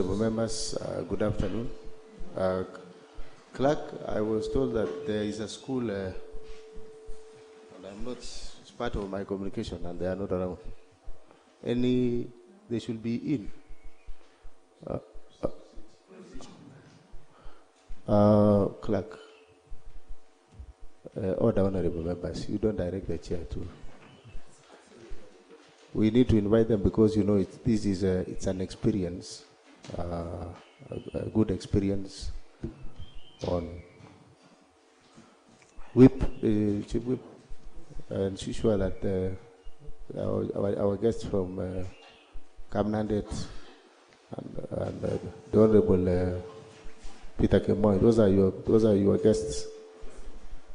Honorable members, good afternoon. Clerk, I was told that there is a school, and I'm not, it's part of my communication, and they are not around. They should be in. Clerk, order, honorable members, you don't direct the chair to. We need to invite them because this is it's an experience, a good experience on whip, chief whip, and sure that our guests from Kamnandet and the Honorable Peter Kemoy, those are your guests.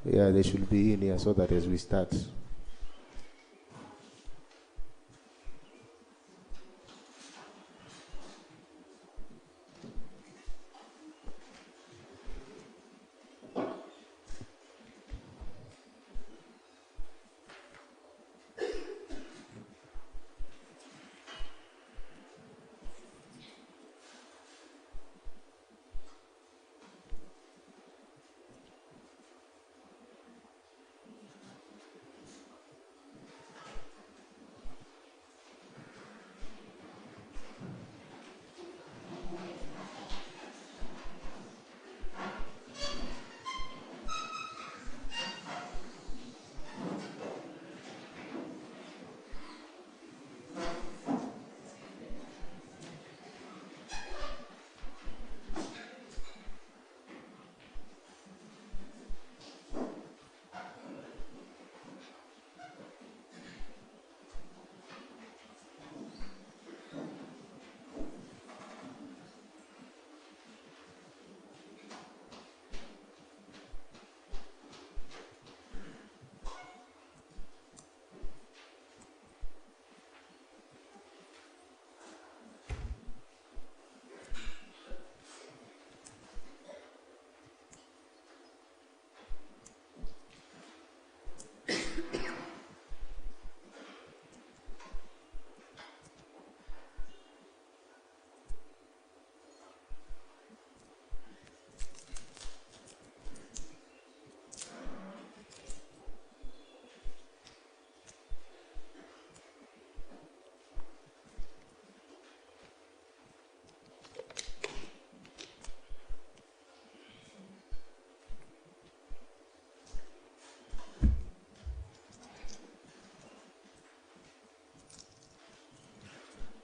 Yeah, they should be in here so that as we start.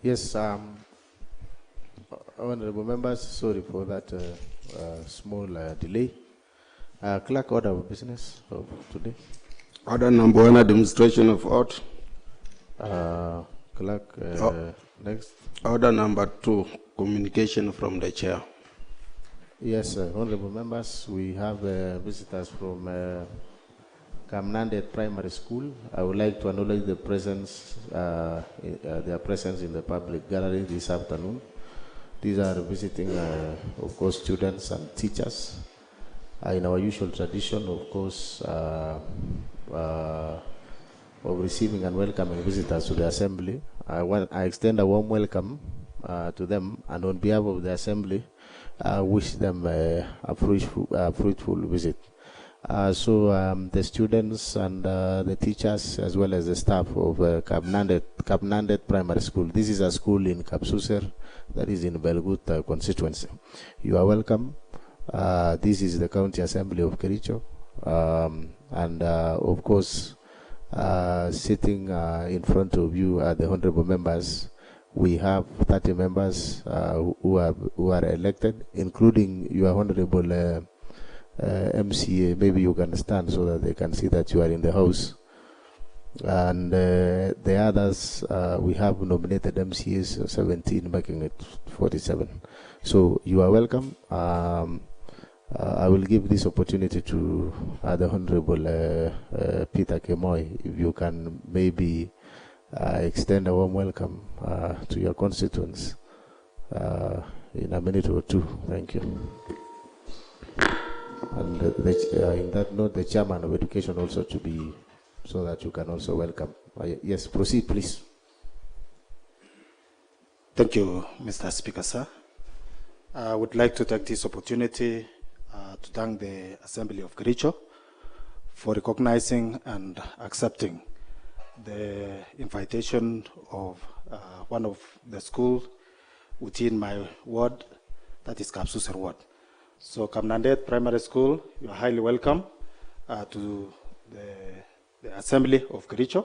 Yes, honorable members, sorry for that small delay. Clerk, order of business of today. Order number 1, administration of oath. Clerk, next. Order number 2, communication from the chair. Yes, honorable members, we have visitors from Kamnandet Primary School. I would like to acknowledge the presence, their presence in the public gallery this afternoon. These are visiting, of course, students and teachers. In our usual tradition, of course, of receiving and welcoming visitors to the assembly. I extend a warm welcome to them, and on behalf of the assembly, wish them a fruitful visit. The students and the teachers, as well as the staff of Kamnandet Primary School. This is a school in Kapsuser, that is in Belgut constituency. You are welcome. This is the County Assembly of Kericho. Of course, sitting in front of you are the honorable members. We have 30 members who are elected, including your honorable MCA. Maybe you can stand so that they can see that you are in the house. And the others, we have nominated MCAs 17, making it 47. So you are welcome. I will give this opportunity to the Honorable Peter Kemoy. If you can maybe extend a warm welcome to your constituents in a minute or two. Thank you. And in that note, the chairman of education also to be, so that you can also welcome. Yes, proceed, please. Thank you, Mr. Speaker, sir. I would like to take this opportunity to thank the Assembly of Kericho for recognizing and accepting the invitation of one of the schools within my ward, that is Kapsuser ward. So Kamnandet Primary School, you are highly welcome to the Assembly of Kericho.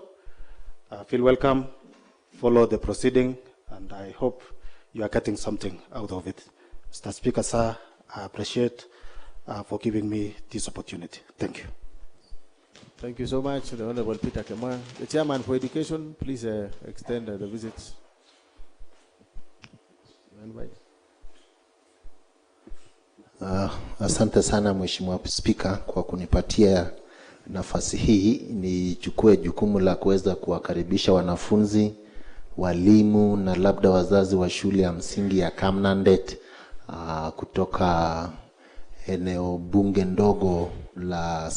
Feel welcome, follow the proceeding, and I hope you are getting something out of it. Mr. Speaker, sir, I appreciate for giving me this opportunity. Thank you. Thank you so much, the Honorable Peter Kemwa. The Chairman for Education, please extend the visits. Asante sana Mheshimiwa Spika kwa kunipatia nafasi hii. Nichukue jukumu la kuweza kuwakaribisha wanafunzi, walimu na labda wazazi wa shule ya msingi ya Kamnandet kutoka eneo bunge ndogo la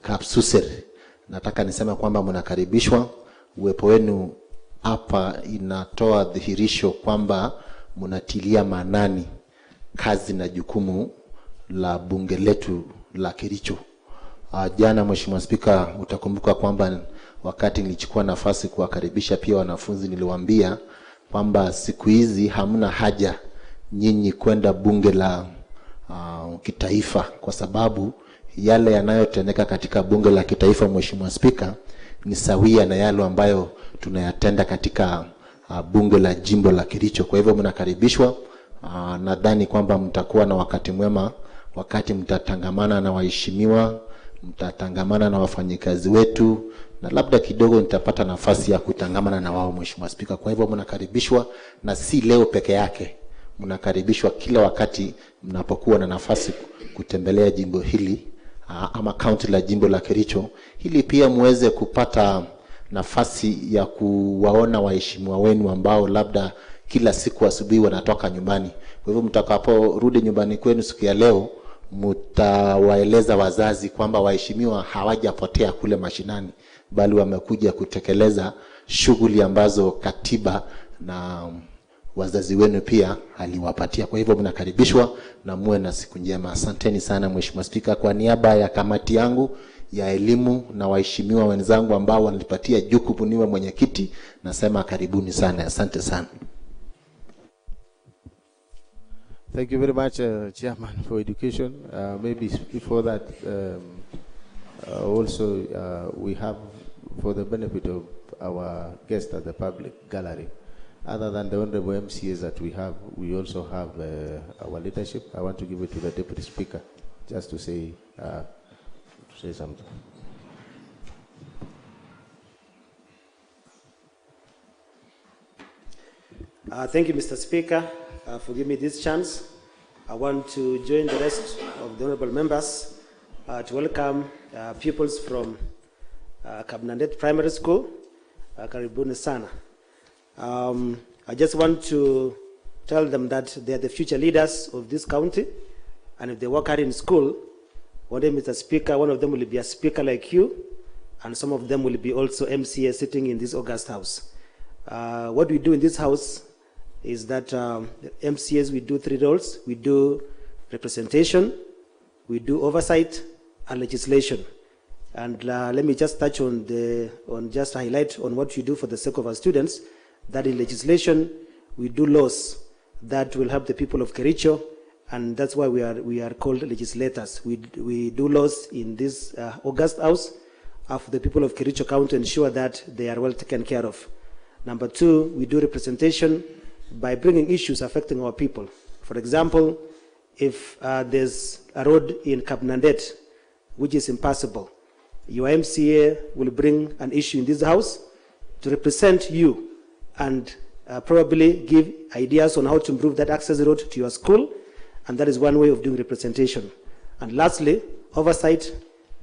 Kapsuser. Nataka niseme kwamba mnakaribishwa. Uwepo wenu hapa inatoa dhihirisho kwamba mnatilia maanani kazi na jukumu la bunge letu la Kericho. Jana Mheshimiwa Spika, utakumbuka kwamba wakati nilichukua nafasi kuwakaribisha pia wanafunzi, niliwaambia kwamba siku hizi hamna haja nyinyi kwenda bunge la kitaifa, kwa sababu yale yanayotendeka katika bunge la kitaifa, Mheshimiwa Spika, ni sawia na yale ambayo tunayatenda katika bunge la jimbo la Kericho. Kwa hivyo mnakaribishwa. Nadhani kwamba mtakuwa na wakati mwema wakati mtatangamana na waheshimiwa, mtatangamana na wafanyikazi wetu, na labda kidogo nitapata nafasi ya kutangamana na wao, Mheshimiwa Spika. Kwa hivyo mnakaribishwa, na si leo peke yake. Mnakaribishwa kila wakati mnapokuwa na nafasi kutembelea jimbo hili ama kaunti la jimbo la Kericho, ili pia muweze kupata nafasi ya kuwaona waheshimiwa wenu ambao labda kila siku asubuhi wanatoka nyumbani. Kwa hivyo mtakaporudi nyumbani kwenu siku ya leo, mtawaeleza wazazi kwamba waheshimiwa hawajapotea kule mashinani, bali wamekuja kutekeleza shughuli ambazo katiba na wazazi wenu pia aliwapatia. Kwa hivyo mnakaribishwa na muwe na siku njema. Asanteni sana Mheshimiwa Spika. Kwa niaba ya kamati yangu ya elimu na waheshimiwa wenzangu ambao wananipatia jukumu niwe mwenyekiti, nasema karibuni sana. Asante sana. Thank you very much, Chairman for Education. Maybe before that, also we have, for the benefit of our guests at the public gallery, other than the honorable MCAs that we have, we also have our leadership. I want to give it to the Deputy Speaker just to say something. Thank you, Mr. Speaker, for giving me this chance. I want to join the rest of the honorable members to welcome pupils from Kamnandet Primary School, Karibuni Sana. I just want to tell them that they are the future leaders of this county, and if they work hard in school, one day, Mr. Speaker, one of them will be a speaker like you, and some of them will be also MCA sitting in this August house. What we do in this house is that MCAs, we do 3 roles. We do representation, we do oversight, and legislation. And let me just touch on just highlight on what you do for the sake of our students, that in legislation, we do laws that will help the people of Kericho, and that's why we are called legislators. We do laws in this August house for the people of Kericho County to ensure that they are well taken care of. Number 2, we do representation by bringing issues affecting our people. For example, if there's a road in Kamnandet which is impassable, your MCA will bring an issue in this house to represent you and probably give ideas on how to improve that access road to your school, and that is one way of doing representation. And lastly, oversight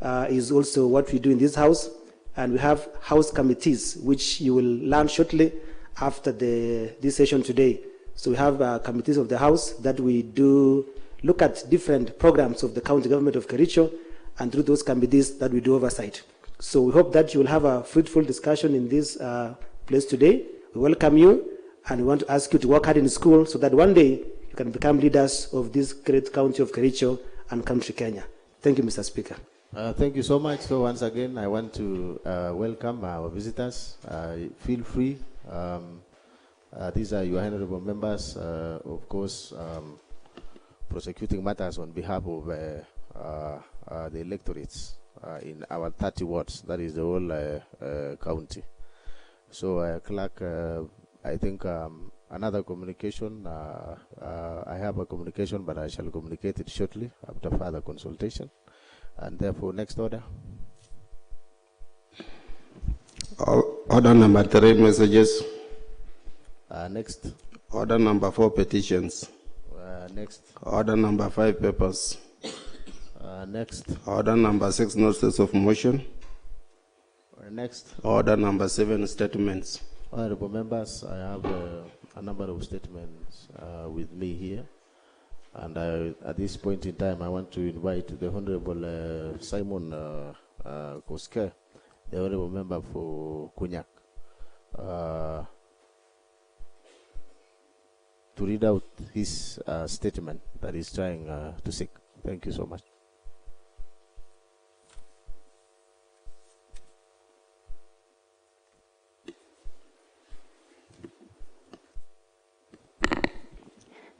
is also what we do in this house, and we have house committees, which you will learn shortly after this session today. So we have committees of the house that we do look at different programs of the county government of Kericho, and through those committees that we do oversight. So we hope that you will have a fruitful discussion in this place today. We welcome you, And we want to ask you to work hard in school so that one day you can become leaders of this great county of Kericho and country Kenya. Thank you, Mr. Speaker. Thank you so much. So once again, I want to welcome our visitors. Feel free. These are your honorable members, of course, prosecuting matters on behalf of the electorates in our 30 wards. That is the whole county. So, clerk, I think another communication. I have a communication, but I shall communicate it shortly after further consultation. And therefore, next order. Order number 3, messages. Next. Order number 4, petitions. Next. Order number 5, papers. Next. Order number 6, notices of motion. Next. Order number 7, statements. Honorable members, I have a number of statements with me here. And at this point in time, I want to invite the Honorable Simon Koske, the Honorable Member for Kunyak, to read out his statement that he's trying to seek. Thank you so much.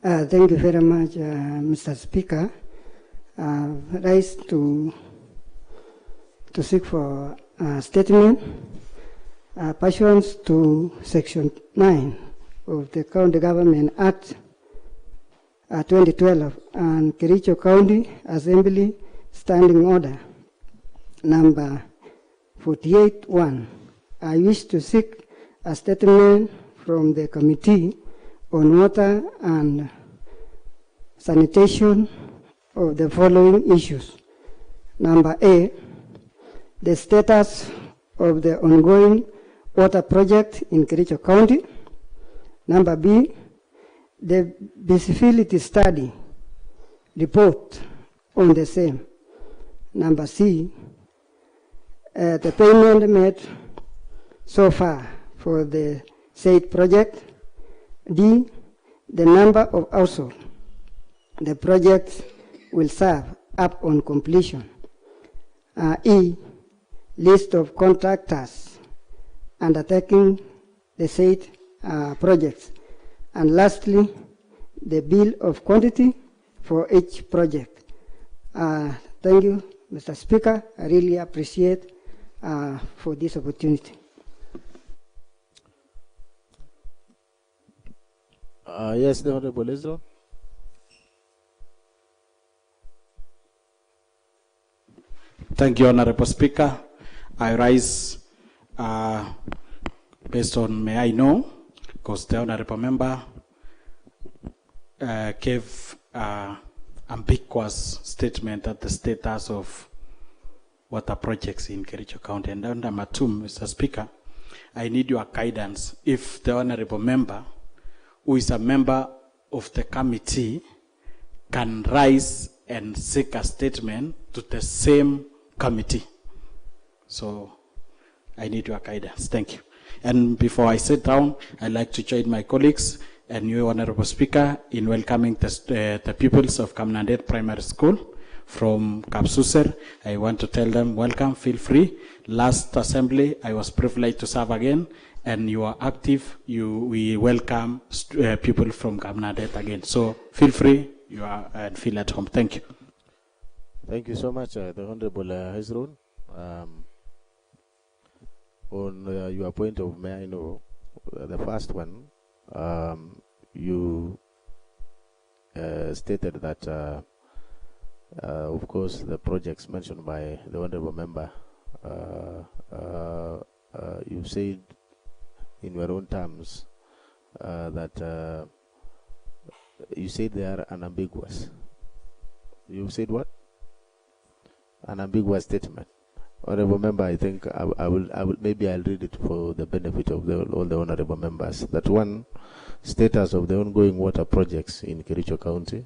Thank you very much, Mr. Speaker. Rise to seek for a statement pursuant to Section 9 of the County Government Act 2012 and Kericho County Assembly Standing Order number 48-1. I wish to seek a statement from the Committee on Water and Sanitation of the following issues. Number A, the status of the ongoing water project in Kericho County. Number B, the feasibility study report on the same. Number C, the payment made so far for the said project. D, the number of households the project will serve up on completion. E, list of contractors undertaking the said projects. And lastly, the bill of quantity for each project. Thank you, Mr. Speaker. I really appreciate for this opportunity. Yes, the Honorable Israel. Thank you, Honorable Speaker. I rise based on may I know, because the Honorable Member gave ambiguous statement that the status of water projects in Kericho County. And under number 2, Mr. Speaker, I need your guidance if the Honorable Member, who is a member of the committee, can rise and seek a statement to the same committee. So I need your guidance. Thank you. And before I sit down, I'd like to join my colleagues and you, Honorable Speaker, in welcoming the pupils of Kamnandet Primary School from Kapsuser. I want to tell them, welcome, feel free. Last assembly, I was privileged to serve again, and you are active. We welcome people from Kamnandet again. So feel free, you are and feel at home. Thank you. Thank you so much, the Honorable Hezron. On your point of may I know, the first one, you stated that, of course, the projects mentioned by the Honorable Member, you said in your own terms that you said they are unambiguous. You said what? An ambiguous statement. Honorable Member, I think I will maybe I'll read it for the benefit of all the honorable members. That one, status of the ongoing water projects in Kericho County.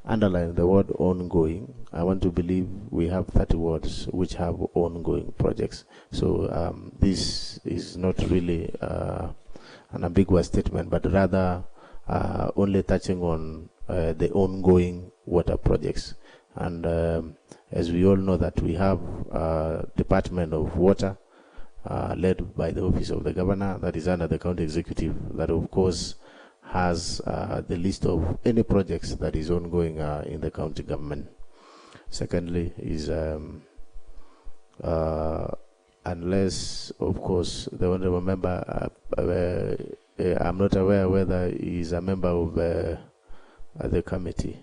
Underline the word ongoing. I want to believe we have 30 wards which have ongoing projects. So this is not really an ambiguous statement, but rather only touching on the ongoing water projects. And as we all know that we have Department of Water led by the Office of the Governor, that is under the County Executive, that of course has the list of any projects that is ongoing in the county government. Secondly is unless of course the honorable member, I'm not aware whether he is a member of the committee.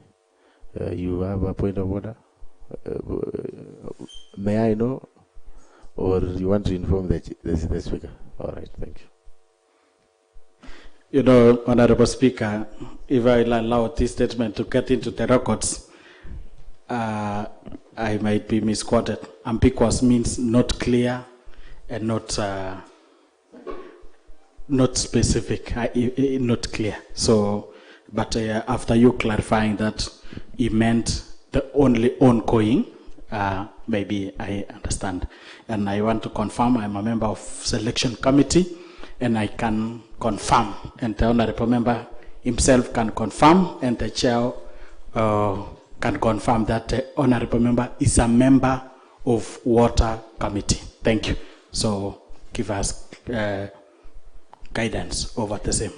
You have a point of order? May I know? Or you want to inform the Speaker? All right, thank you. You know, Honorable Speaker, if I allow this statement to get into the records, I might be misquoted. Ambiguous means not clear and not specific, not clear. So, but after you clarifying that he meant the only ongoing, maybe I understand. And I want to confirm I'm a member of selection committee, and I can confirm, and the honorable member himself can confirm, and the chair can confirm that the honorable member is a member of water committee. Thank you. So give us guidance over the same.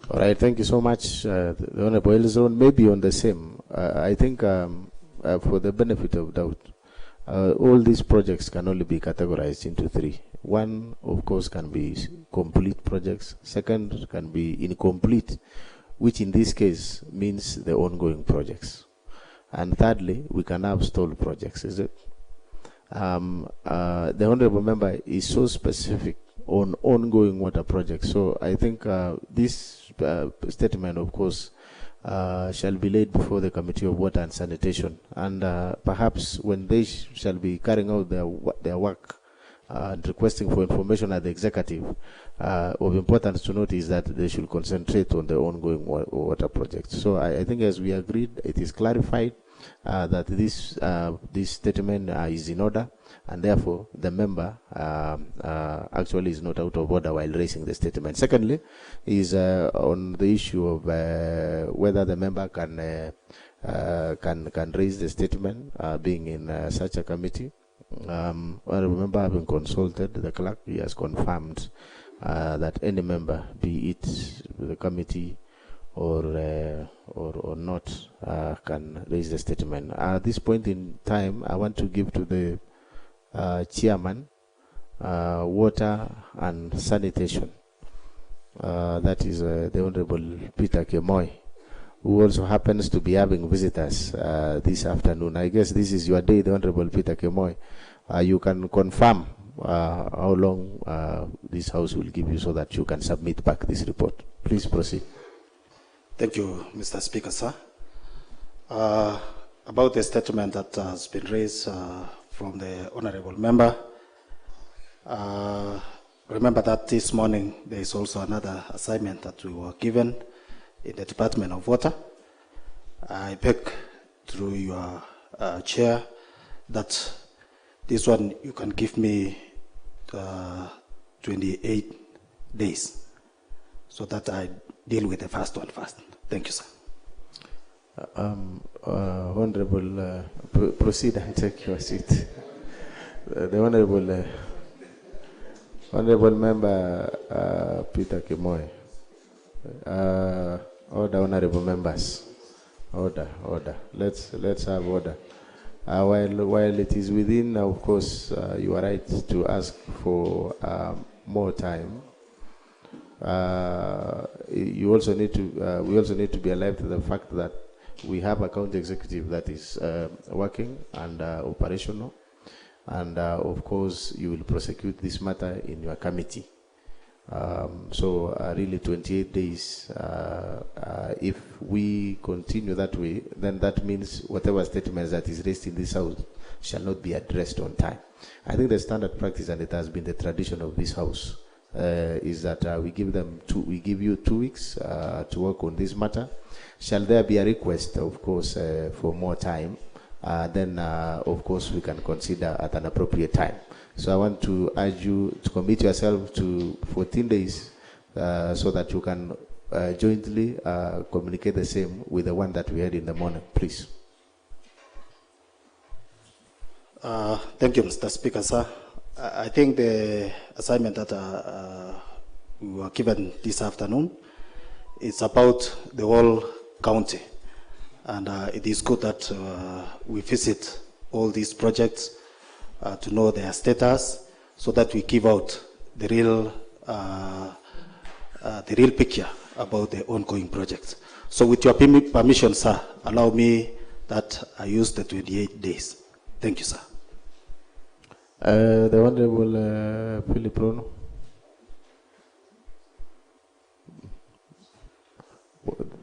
All right, thank you so much. The Honorable Elizon may be on the same. I think for the benefit of doubt, all these projects can only be categorized into three. One, of course, can be complete projects. Second, can be incomplete, which in this case means the ongoing projects. And thirdly, we can have stalled projects, is it? The Honorable Member is so specific on ongoing water projects. So I think this statement, of course, shall be laid before the Committee of Water and Sanitation. And perhaps when they shall be carrying out their work and requesting for information at the executive, of importance to note is that they should concentrate on the ongoing water projects. So I think as we agreed, it is clarified that this statement is in order, and therefore the member actually is not out of order while raising the statement. Secondly, is on the issue of whether the member can raise the statement being in such a committee. I remember having consulted the clerk, he has confirmed that any member, be it the committee or not, can raise the statement. At this point in time, I want to give to the chairman, water and sanitation. That is the Honorable Peter Kemoy, who also happens to be having visitors this afternoon. I guess this is your day, the Honorable Peter Kemoy. You can confirm how long this House will give you so that you can submit back this report. Please proceed. Thank you, Mr. Speaker, sir. About the statement that has been raised from the Honorable Member, remember that this morning there is also another assignment that we were given in the Department of Water. I beg through your chair that this one you can give me 28 days so that I deal with the first one first. Thank you, sir. Honorable, proceed and take your seat. The Honorable Member Peter Kemoy. Order, honorable members. Order. Let's have order. While it is within, of course, you are right to ask for more time. You also need to. We also need to be alive to the fact that we have a county executive that is working and operational, and of course, you will prosecute this matter in your committee. So really 28 days, if we continue that way, then that means whatever statements that is raised in this House shall not be addressed on time. I think the standard practice, and it has been the tradition of this House, is that we give you 2 weeks to work on this matter. Shall there be a request, of course, for more time, then of course we can consider at an appropriate time. So I want to urge you to commit yourself to 14 days so that you can jointly communicate the same with the one that we had in the morning, please. Thank you, Mr. Speaker, sir. I think the assignment that we were given this afternoon is about the whole county. And it is good that we visit all these projects to know their status, so that we give out the real picture about the ongoing projects. So with your permission, sir, allow me that I use the 28 days. Thank you, sir. The Honorable Philip Rono.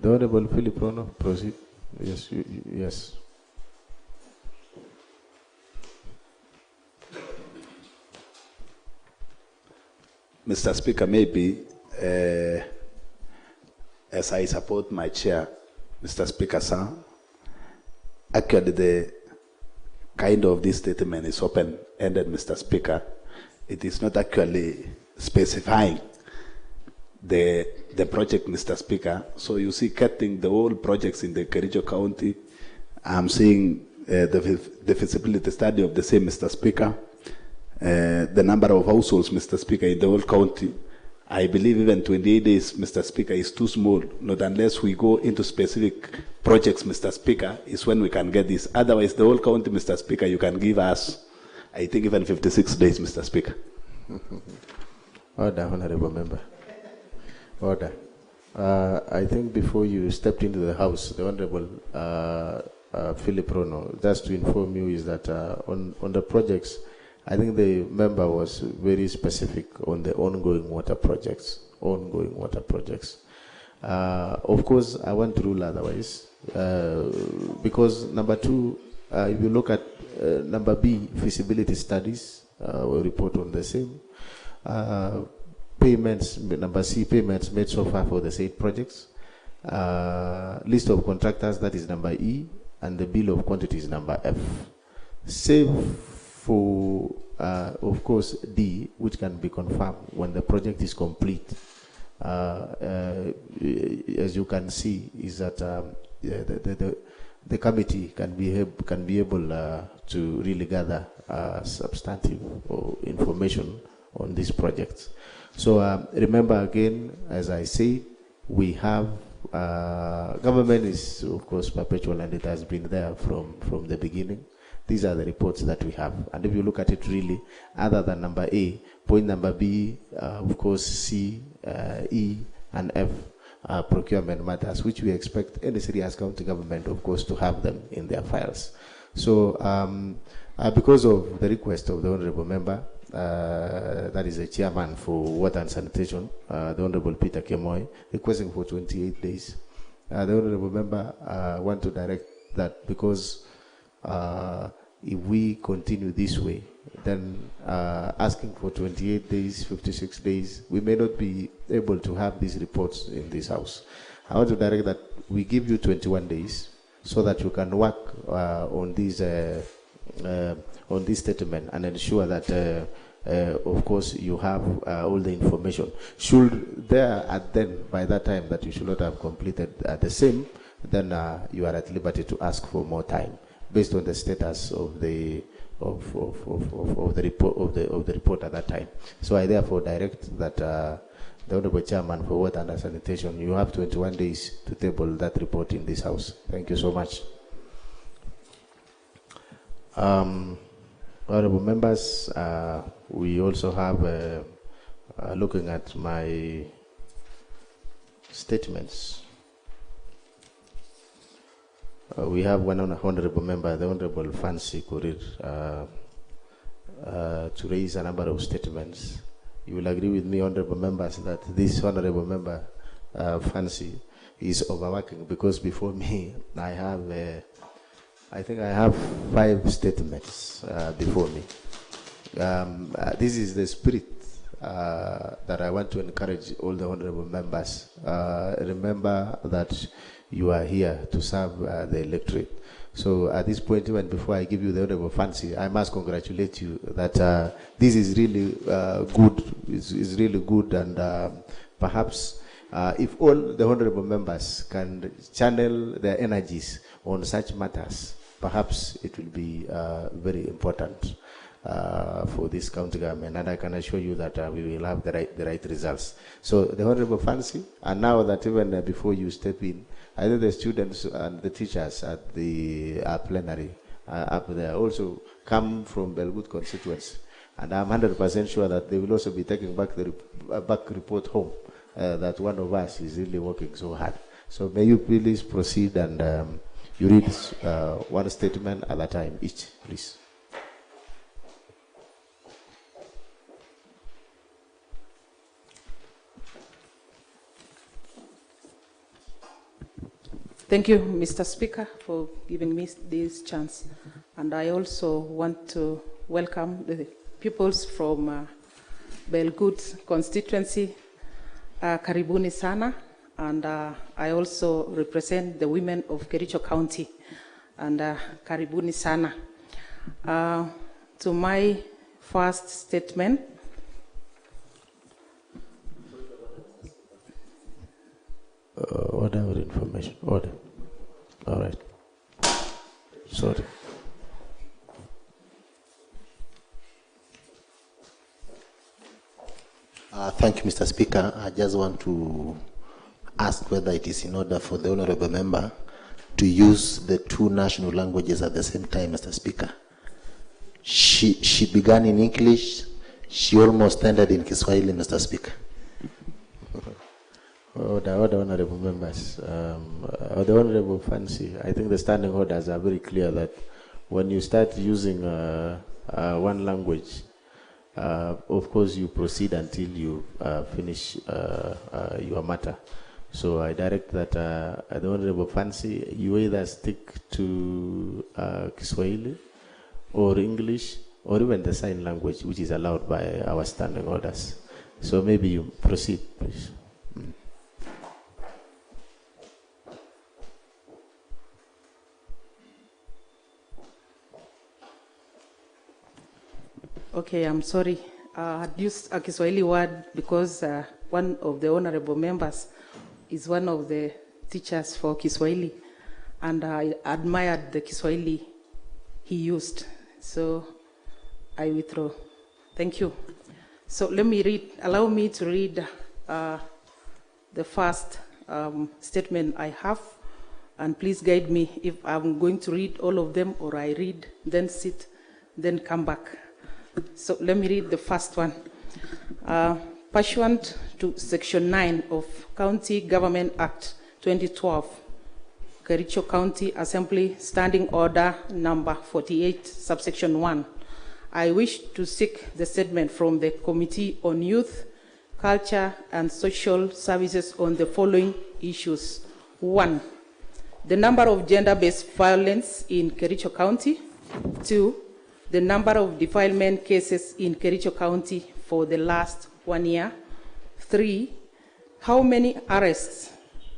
The Honorable Philip Rono, proceed. Yes, yes. Mr. Speaker, maybe as I support my chair, Mr. Speaker, sir, actually the kind of this statement is open-ended, Mr. Speaker. It is not actually specifying the project, Mr. Speaker. So you see, cutting the whole projects in the Kericho County, I'm seeing the feasibility study of the same, Mr. Speaker. The number of households, Mr. Speaker, in the whole county, I believe even 28 days, Mr. Speaker, is too small. Not unless we go into specific projects, Mr. Speaker, is when we can get this. Otherwise, the whole county, Mr. Speaker, you can give us, I think, even 56 days, Mr. Speaker. Order, Honorable Member. Order. I think before you stepped into the House, the Honorable Philip Rono, just to inform you is that on the projects, I think the member was very specific on the ongoing water projects. Of course, I want to rule otherwise, because number two, if you look at number B, feasibility studies, will report on the same. Payments, number C, payments made so far for the said projects. List of contractors, that is number E, and the bill of quantities, number F. Save for, of course, D, which can be confirmed when the project is complete. As you can see, is that the committee can be able to really gather substantive information on these projects. So remember again, as I say, we have government is of course perpetual, and it has been there from the beginning. These are the reports that we have. And if you look at it really, other than number A, point number B, of course, C, E, and F, procurement matters, which we expect any serious county government, of course, to have them in their files. So because of the request of the Honorable Member, that is the Chairman for Water and Sanitation, the Honorable Peter Kemoy, requesting for 28 days. The Honorable Member want to direct that because if we continue this way, then asking for 28 days, 56 days, we may not be able to have these reports in this House. I want to direct that we give you 21 days so that you can work on this statement and ensure that, of course, you have all the information. Should there, by that time, that you should not have completed the same, then you are at liberty to ask for more time, based on the status of the report at that time. So I therefore direct that the Honorable Chairman for Water and Sanitation, you have 21 days to table that report in this House. Thank you so much. Honorable members, we also have looking at my statements. We have one honorable member, the Honorable Fancy Korir, to raise a number of statements. You will agree with me, honorable members, that this honorable member, Fancy, is overworking, because before me, I have, I think I have 5 statements before me. This is the spirit that I want to encourage all the honorable members. Remember that you are here to serve the electorate. So at this point, even before I give you the honorable Fancy, I must congratulate you that this is really good. It's really good, and Perhaps if all the honorable members can channel their energies on such matters, perhaps it will be very important for this county government, and I can assure you that we will have the right results. So the Honorable Fancy, and now that even before you step in, I think the students and the teachers at the plenary up there also come from Belgut constituency, and I'm 100% sure that they will also be taking back the back report home that one of us is really working so hard. So may you please proceed and you read one statement at a time each, please. Thank you, Mr. Speaker, for giving me this chance. And I also want to welcome the pupils from Belgut constituency. Karibuni sana. And I also represent the women of Kericho County. And karibuni sana. To my first statement, Order or information? Order. All right. Sorry. Thank you, Mr. Speaker. I just want to ask whether it is in order for the honorable member to use the two national languages at the same time, Mr. Speaker. She began in English. She almost ended in Kiswahili, Mr. Speaker. The honorable members, the honorable Fancy, I think the standing orders are very clear that when you start using one language, of course you proceed until you finish your matter. So I direct that the honorable Fancy, you either stick to Kiswahili or English or even the sign language, which is allowed by our standing orders. So maybe you proceed, please. Okay, I'm sorry. I had used a Kiswahili word because one of the honorable members is one of the teachers for Kiswahili, and I admired the Kiswahili he used. So I withdraw. Thank you. So allow me to read the first statement I have, and please guide me if I'm going to read all of them or I read, then sit, then come back. So let me read the first one. Pursuant to Section 9 of County Government Act 2012, Kericho County Assembly Standing Order number 48, subsection 1, I wish to seek the statement from the Committee on Youth, Culture and Social Services on the following issues. 1, the number of gender-based violence in Kericho County. 2, the number of defilement cases in Kericho County for the last 1 year. 3, how many arrests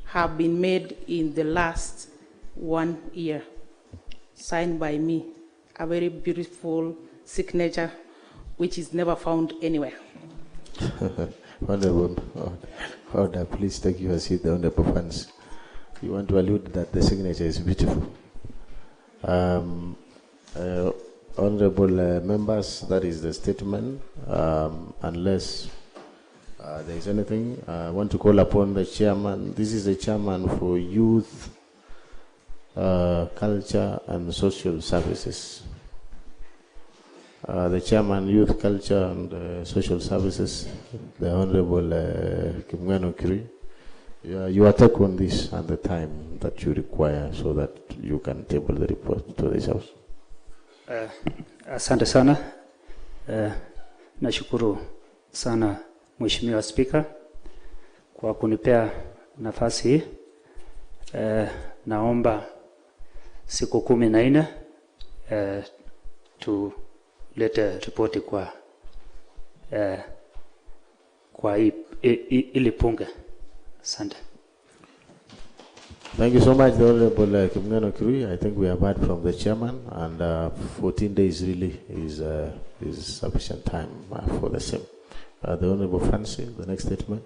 have been made in the last 1 year? Signed by me, a very beautiful signature, which is never found anywhere. Honorable, order, please take your seat, the honorable fans. You want to allude that the signature is beautiful. Honorable members, that is the statement. Unless there is anything, I want to call upon the chairman. This is the chairman for Youth, Culture and Social Services. The chairman, Youth, Culture and Social Services, the Honorable Kimngano Kiri. You are take on this at the time that you require so that you can table the report to this house. Asante sana. Nashukuru sana Mheshimiwa Speaker kwa kunipea nafasi hii. Naomba siku 14 tulete ripoti kwa ili punge. Asante. Thank you so much, the Honorable Kimngano Kiri. I think we have heard from the chairman, and 14 days really is sufficient time for the same. The Honorable Fancy, the next statement.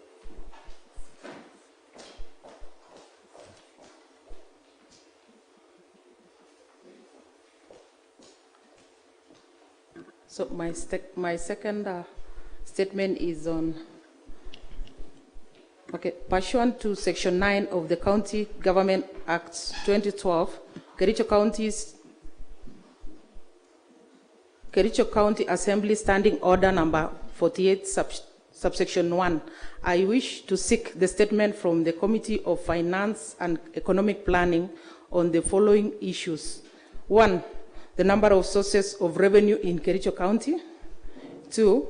So my second statement is on, pursuant to Section 9 of the County Government Act 2012, Kericho County Assembly Standing Order number 48, subsection 1. I wish to seek the statement from the Committee of Finance and Economic Planning on the following issues. 1, the number of sources of revenue in Kericho County. 2,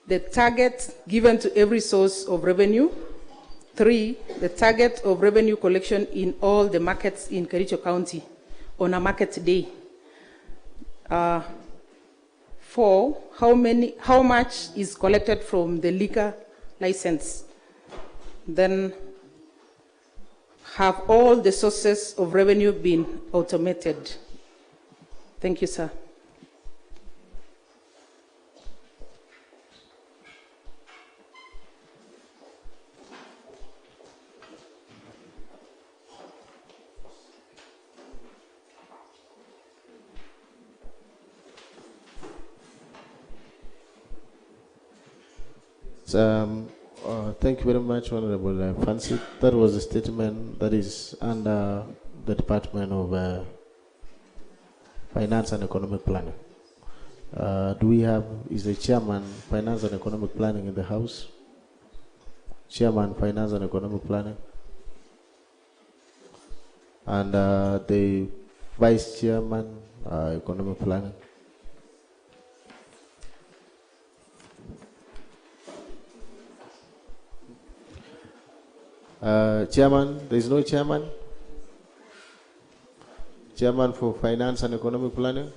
the target given to every source of revenue. 3, the target of revenue collection in all the markets in Kericho County on a market day. 4, how much is collected from the liquor license? Then, have all the sources of revenue been automated? Thank you, sir. Thank you very much, Honorable Fancy. That was a statement that is under the Department of Finance and Economic Planning. Is the Chairman Finance and Economic Planning in the House? Chairman Finance and Economic Planning? And the Vice Chairman Economic Planning? Chairman, there is no chairman. Chairman for Finance and Economic Planning.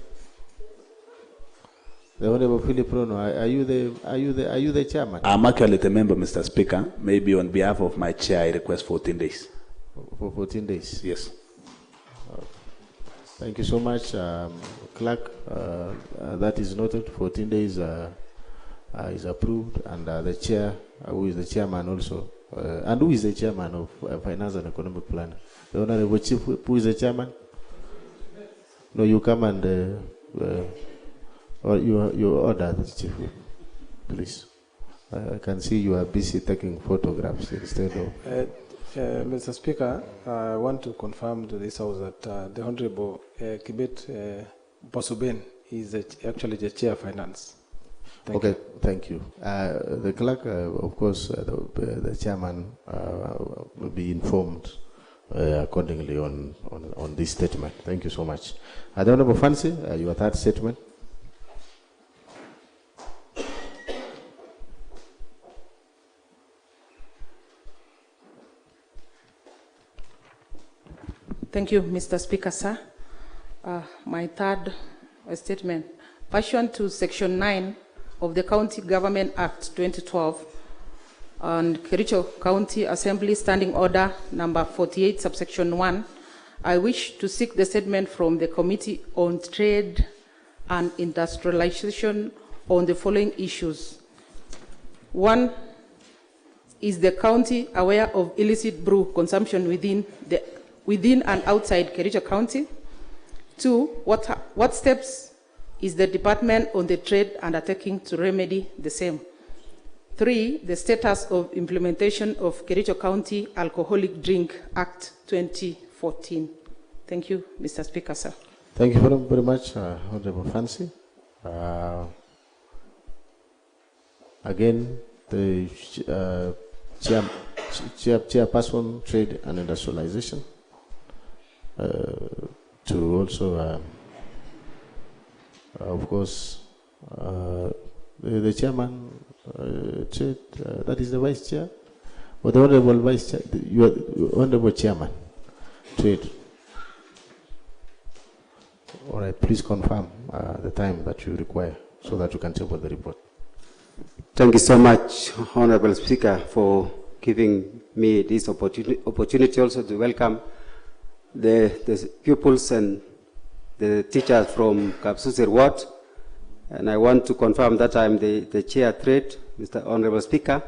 The Honorable Philip Rono, are you the chairman? I'm actually the member, Mr. Speaker. Maybe on behalf of my chair, I request 14 days. For 14 days? Yes. Thank you so much, Clerk. That is noted. 14 days is approved, and the chair, who is the chairman also. And who is the chairman of Finance and Economic Planning? The Honorable Chief, who is the chairman? No, you come and or you order the Chief, please. I can see you are busy taking photographs instead of. Mr. Speaker, I want to confirm to this House that the Honorable Kibet Bosuben is actually the Chair of Finance. Thank you. Thank you. The clerk, of course, the chairman will be informed accordingly on this statement. Thank you so much. The Honorable Fancy, your third statement. Thank you, Mr. Speaker, sir. My third statement. Pursuant to Section 9 of the County Government Act 2012 and Kericho County Assembly Standing Order number 48, subsection 1, I wish to seek the statement from the Committee on Trade and Industrialization on the following issues. 1, is the county aware of illicit brew consumption within and outside Kericho County? 2, what steps is the Department on the Trade undertaking to remedy the same? 3, the status of implementation of Kericho County Alcoholic Drink Act 2014. Thank you, Mr. Speaker, sir. Thank you very much, Honorable Fancy. Again, the chairperson, Trade and Industrialization, to also, of course, the chairman, Trade, that is the vice chair, or the honorable vice chair, honorable chairman, Trade. All right, please confirm the time that you require so that you can table the report. Thank you so much, Honorable Speaker, for giving me this opportunity also to welcome the pupils and the teachers from Kapsusir Ward. And I want to confirm that I'm the Chair Trade, Mr. Honorable Speaker,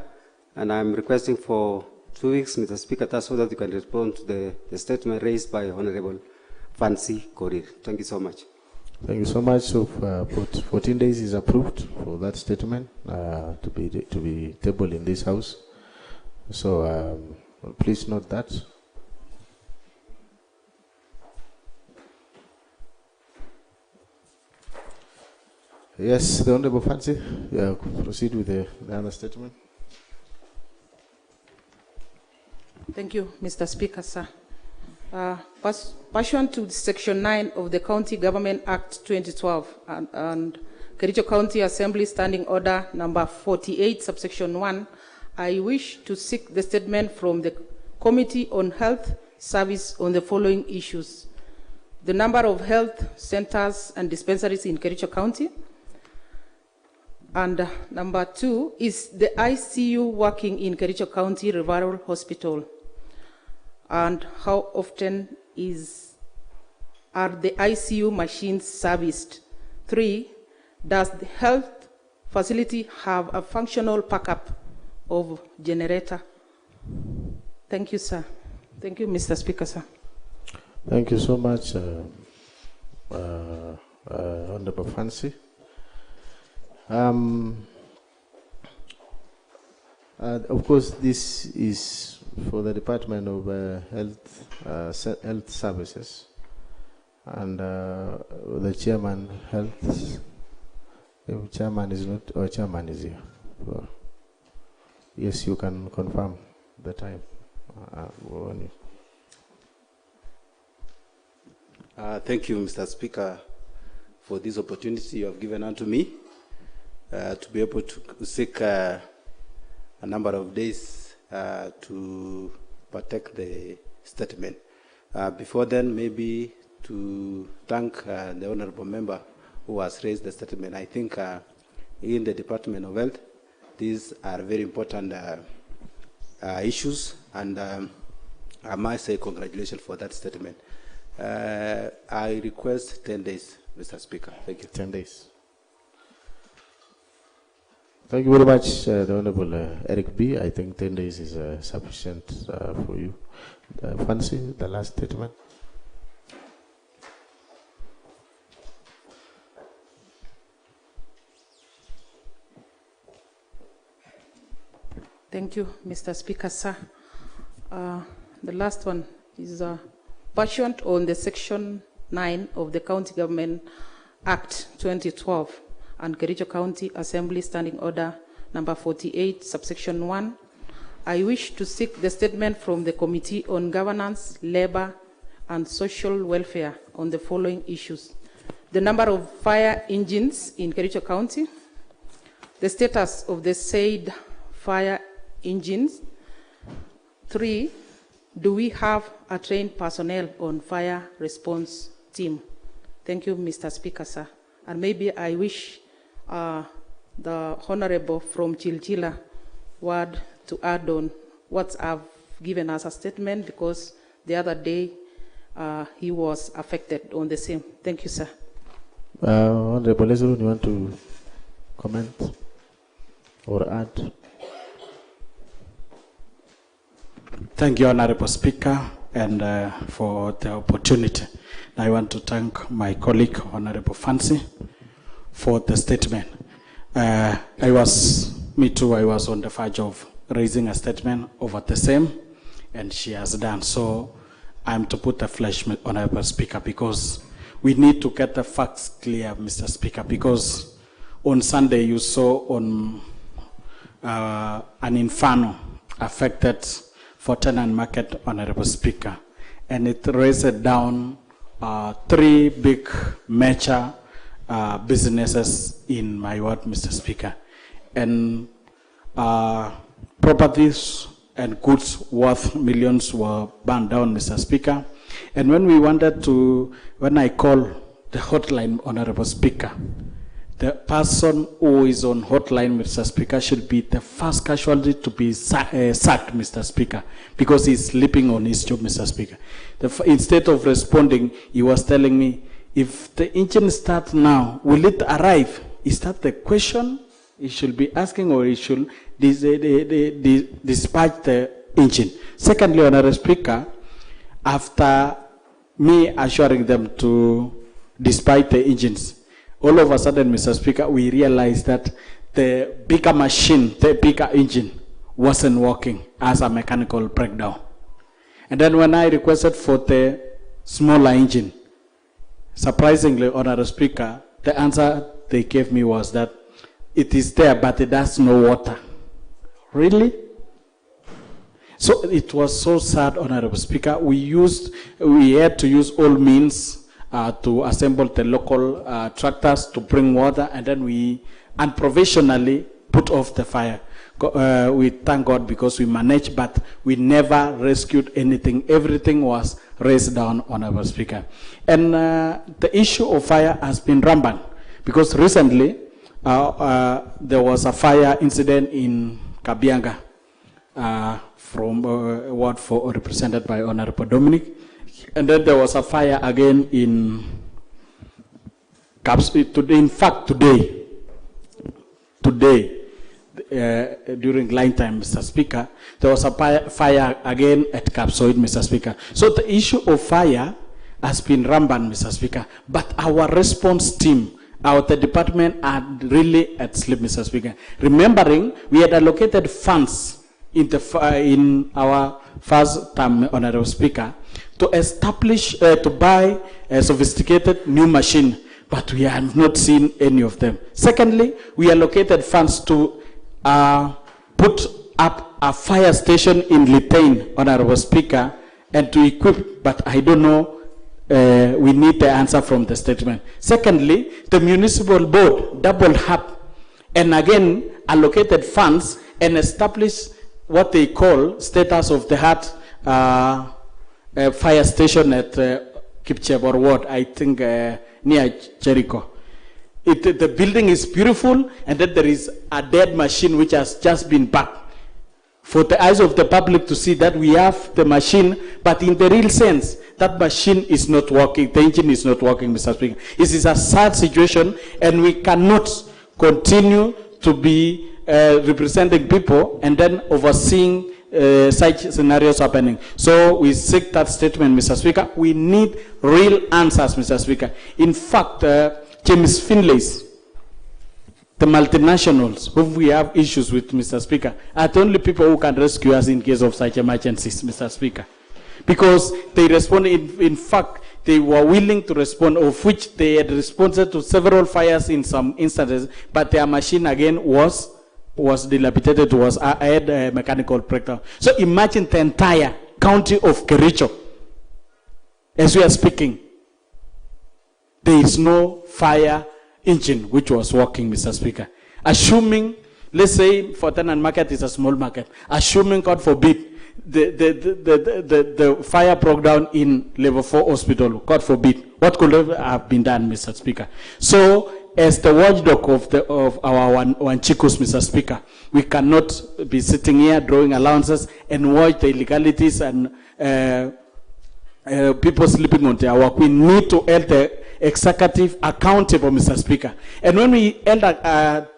and I'm requesting for 2 weeks, Mr. Speaker, that's so that you can respond to the statement raised by Honorable Fancy Korir. Thank you so much. Thank you so much. So 14 days is approved for that statement to be tabled in this house. So please note that. Yes, the Honorable Fancy, proceed with the other statement. Thank you, Mr. Speaker, sir. Pursuant to Section 9 of the County Government Act 2012 and Kericho County Assembly Standing Order number 48, subsection 1, I wish to seek the statement from the Committee on Health Service on the following issues: the number of health centers and dispensaries in Kericho County, and number 2 is the ICU working in Kericho County Referral Hospital, and how often are the ICU machines serviced? 3, does the health facility have a functional backup of generator? Thank you, sir. Thank you, Mr. Speaker, sir. Thank you so much, Honorable Fancy. Of course, this is for the Department of Health Services, and the chairman health. If chairman is not, or chairman is here. So, yes, you can confirm the time. Thank you, Mr. Speaker, for this opportunity you have given unto me to be able to seek a number of days to partake the statement. Before then, maybe to thank the honorable member who has raised the statement. I think in the Department of Health, these are very important issues, and I must say congratulations for that statement. I request 10 days, Mr. Speaker. Thank you. 10 days. Thank you very much, the Honorable Eric B. I think 10 days is sufficient for you. Fancy, the last statement. Thank you, Mr. Speaker, sir. The last one is pursuant on the Section 9 of the County Government Act 2012 and Kericho County Assembly Standing Order number 48, subsection 1. I wish to seek the statement from the Committee on Governance, Labor, and Social Welfare on the following issues: the number of fire engines in Kericho County, the status of the said fire engines. 3, do we have a trained personnel on fire response team? Thank you, Mr. Speaker, sir. And maybe I wish the Honorable from Chilchila word to add on what I've given as a statement, because the other day he was affected on the same. Thank you, sir. Honorable Ezra, you want to comment or add? Thank you, Honorable Speaker, and for the opportunity. I want to thank my colleague, Honorable Fancy, for the statement. I was on the verge of raising a statement over the same, and she has done. So I'm to put the flesh, Honorable Speaker, because we need to get the facts clear, Mr. Speaker, because on Sunday you saw on an inferno affected Fortin Market, Honorable Speaker, and it raised down 3 big major businesses in my ward, Mr. Speaker, and properties and goods worth millions were burned down, Mr. Speaker. And when I call the hotline, Honorable Speaker, the person who is on hotline, Mr. Speaker, should be the first casualty to be sacked, Mr. Speaker, because he's sleeping on his job, Mr. Speaker. Instead of responding, he was telling me, if the engine starts now, will it arrive? Is that the question he should be asking, or he should dispatch the engine? Secondly, Honorable Speaker, after me assuring them to despite the engines. All of a sudden, Mr. Speaker, we realized that the bigger machine, the bigger engine, wasn't working as a mechanical breakdown. And then when I requested for the smaller engine, surprisingly, Honorable Speaker, the answer they gave me was that it is there, but it has no water. Really? So it was so sad, Honorable Speaker. We had to use all means to assemble the local tractors to bring water, and then we unprofessionally put off the fire. We thank God because we managed, but we never rescued anything. Everything was raised down, Honorable Speaker. And the issue of fire has been rampant because recently there was a fire incident in Kabianga from Ward 4 represented by Honorable Dominic. And then there was a fire again in today. In fact, today, during line time, Mr. Speaker, there was a fire again at Kapsoid, Mr. Speaker. So the issue of fire has been rampant, Mr. Speaker. But our response team, the department are really at sleep, Mr. Speaker. Remembering, we had allocated funds in our first term, Honorable Speaker, to establish, to buy a sophisticated new machine, but we have not seen any of them. Secondly, we allocated funds to put up a fire station in Litain, Honorable Speaker, and to equip, but I don't know, we need the answer from the statement. Secondly, the municipal board doubled up and again allocated funds and established what they call status of the heart fire station at Kipchebor Ward, I think near Jericho. The building is beautiful, and then there is a dead machine which has just been backed. For the eyes of the public to see that we have the machine, but in the real sense, that machine is not working, the engine is not working, Mr. Speaker. This is a sad situation, and we cannot continue to be representing people and then overseeing such scenarios happening. So we seek that statement, Mr. Speaker. We need real answers, Mr. Speaker. In fact, James Finlay's, the multinationals who we have issues with, Mr. Speaker, are the only people who can rescue us in case of such emergencies, Mr. Speaker. Because they responded, in fact, they were willing to respond, of which they had responded to several fires in some instances, but their machine again was dilapidated, had a mechanical breakdown. So imagine the entire county of Kericho. As we are speaking, there is no fire engine which was working, Mr. Speaker. Assuming, let's say, Fortanan Market is a small market. Assuming, God forbid, the fire broke down in Level 4 hospital, God forbid, what could have been done, Mr. Speaker? So, as the watchdog of our Wanchikus, Mr. Speaker, we cannot be sitting here drawing allowances and watch the illegalities and people sleeping on their work. We need to hold the executive accountable, Mr. Speaker. And when we hold the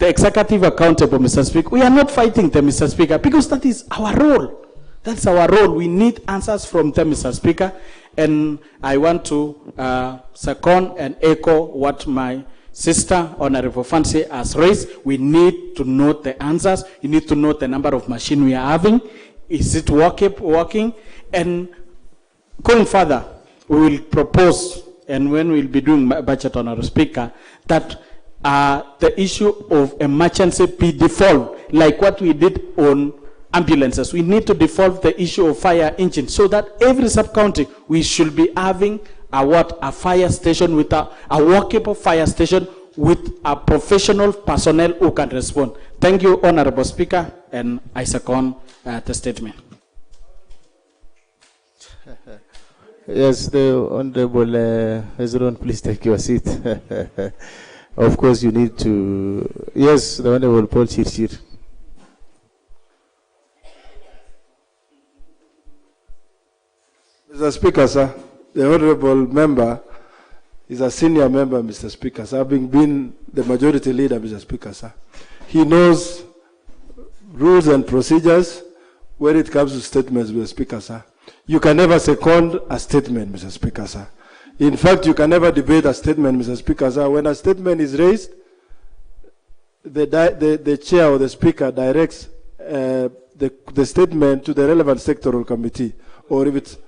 executive accountable, Mr. Speaker, we are not fighting them, Mr. Speaker, because that is our role. That's our role. We need answers from them, Mr. Speaker. And I want to second and echo what my sister, Honorable Fancy, has raised. We need to know the answers. You need to know the number of machines we are having. Is it working? And going further, we will propose, and when we'll be doing budget, Honorable Speaker, that the issue of emergency be devolved, like what we did on ambulances. We need to devolve the issue of fire engine so that every sub-county, we should be having a fire station with a workable fire station with a professional personnel who can respond. Thank you, Honorable Speaker, and I second the statement. Yes, the Honorable Hezron, please take your seat. Of course, you need to. Yes, the Honorable Paul Chirchir. Mr. Speaker, sir, the Honorable member is a senior member, Mr. Speaker, sir, having been the majority leader, Mr. Speaker, sir. He knows rules and procedures when it comes to statements, Mr. Speaker, sir. You can never second a statement, Mr. Speaker, sir. In fact, you can never debate a statement, Mr. Speaker. So when a statement is raised, the chair or the speaker directs the statement to the relevant sectoral committee, or if it's.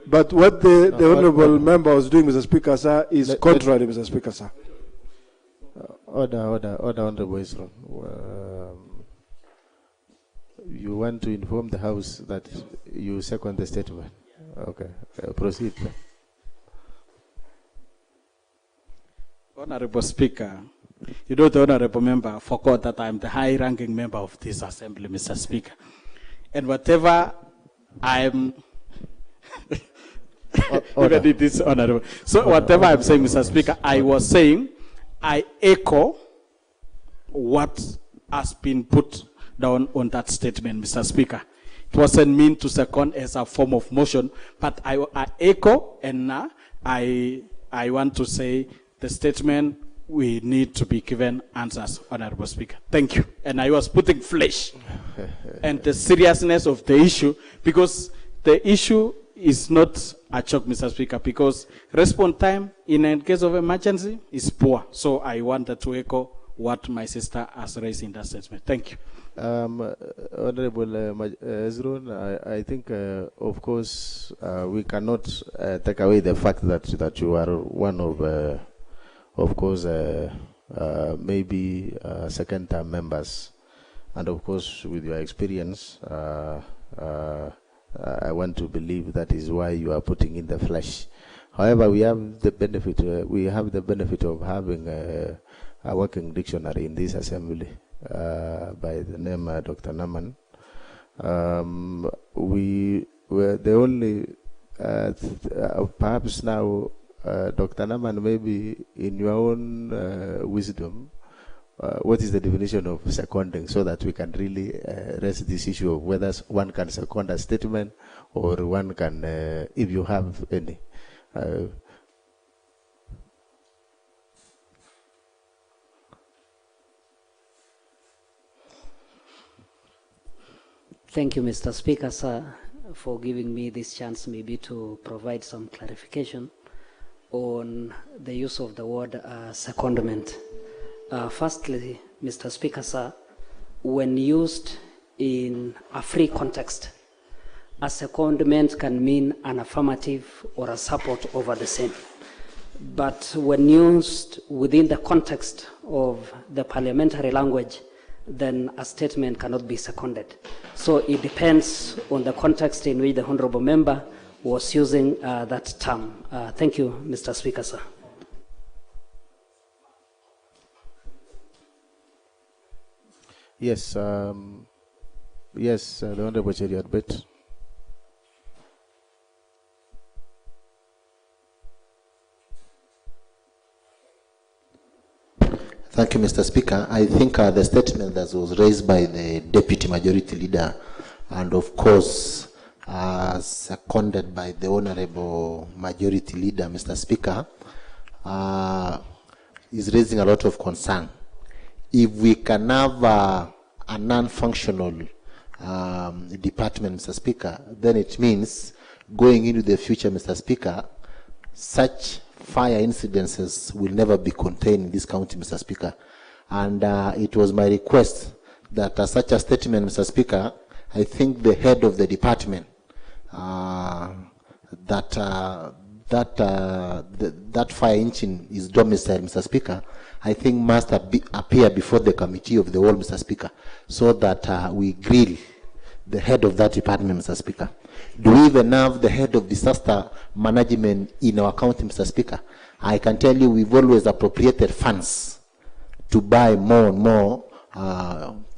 But what the honourable member was doing, Mr. Speaker, sir, is contrary, Mr. Speaker, sir. Order, Honourable Isron. You want to inform the House that you second the statement. Okay, proceed. Honourable Speaker, you know the Honourable member forgot that I'm the high-ranking member of this Assembly, Mr. Speaker. And whatever I'm... Even it is honourable. So whatever I'm saying, Mr. Speaker, I was saying, I echo what has been put down on that statement, Mr. Speaker. It wasn't meant to second as a form of motion, but I echo, and I want to say the statement, we need to be given answers, Honourable Speaker. Thank you. And I was putting flesh and the seriousness of the issue, because the issue is not a joke, Mr. Speaker, because response time in a case of emergency is poor. So I wanted to echo what my sister has raised in that statement. Thank you. Honourable Ezron, I think, of course, we cannot take away the fact that you are one of course, maybe second-term members, and of course, with your experience, I want to believe that is why you are putting in the flesh. However, we have the benefit. Of having a working dictionary in this assembly by the name Dr. Naman. We were the only, perhaps now, Dr. Naman, maybe in your own wisdom, what is the definition of seconding, so that we can really raise this issue of whether one can second a statement or one can, if you have any. Thank you, Mr. Speaker, sir, for giving me this chance maybe to provide some clarification on the use of the word secondment. Firstly, Mr. Speaker, sir, when used in a free context, a secondment can mean an affirmative or a support over the same. But when used within the context of the parliamentary language, then a statement cannot be seconded. So it depends on the context in which the honourable member was using that term. Thank you, Mr. Speaker, sir. Yes, yes, the Honourable Cheriot Bett. Thank you, Mr. Speaker. I think the statement that was raised by the Deputy Majority Leader, and of course seconded by the Honourable Majority Leader, Mr. Speaker, is raising a lot of concern. If we can have a non-functional department, Mr. Speaker, then it means going into the future, Mr. Speaker, such fire incidences will never be contained in this county, Mr. Speaker. And it was my request that such a statement, Mr. Speaker, I think the head of the department, that fire engine is domiciled, Mr. Speaker, I think must appear before the committee of the whole, Mr. Speaker, so that we grill the head of that department, Mr. Speaker. Do we even have the head of disaster management in our county, Mr. Speaker? I can tell you we've always appropriated funds to buy more and more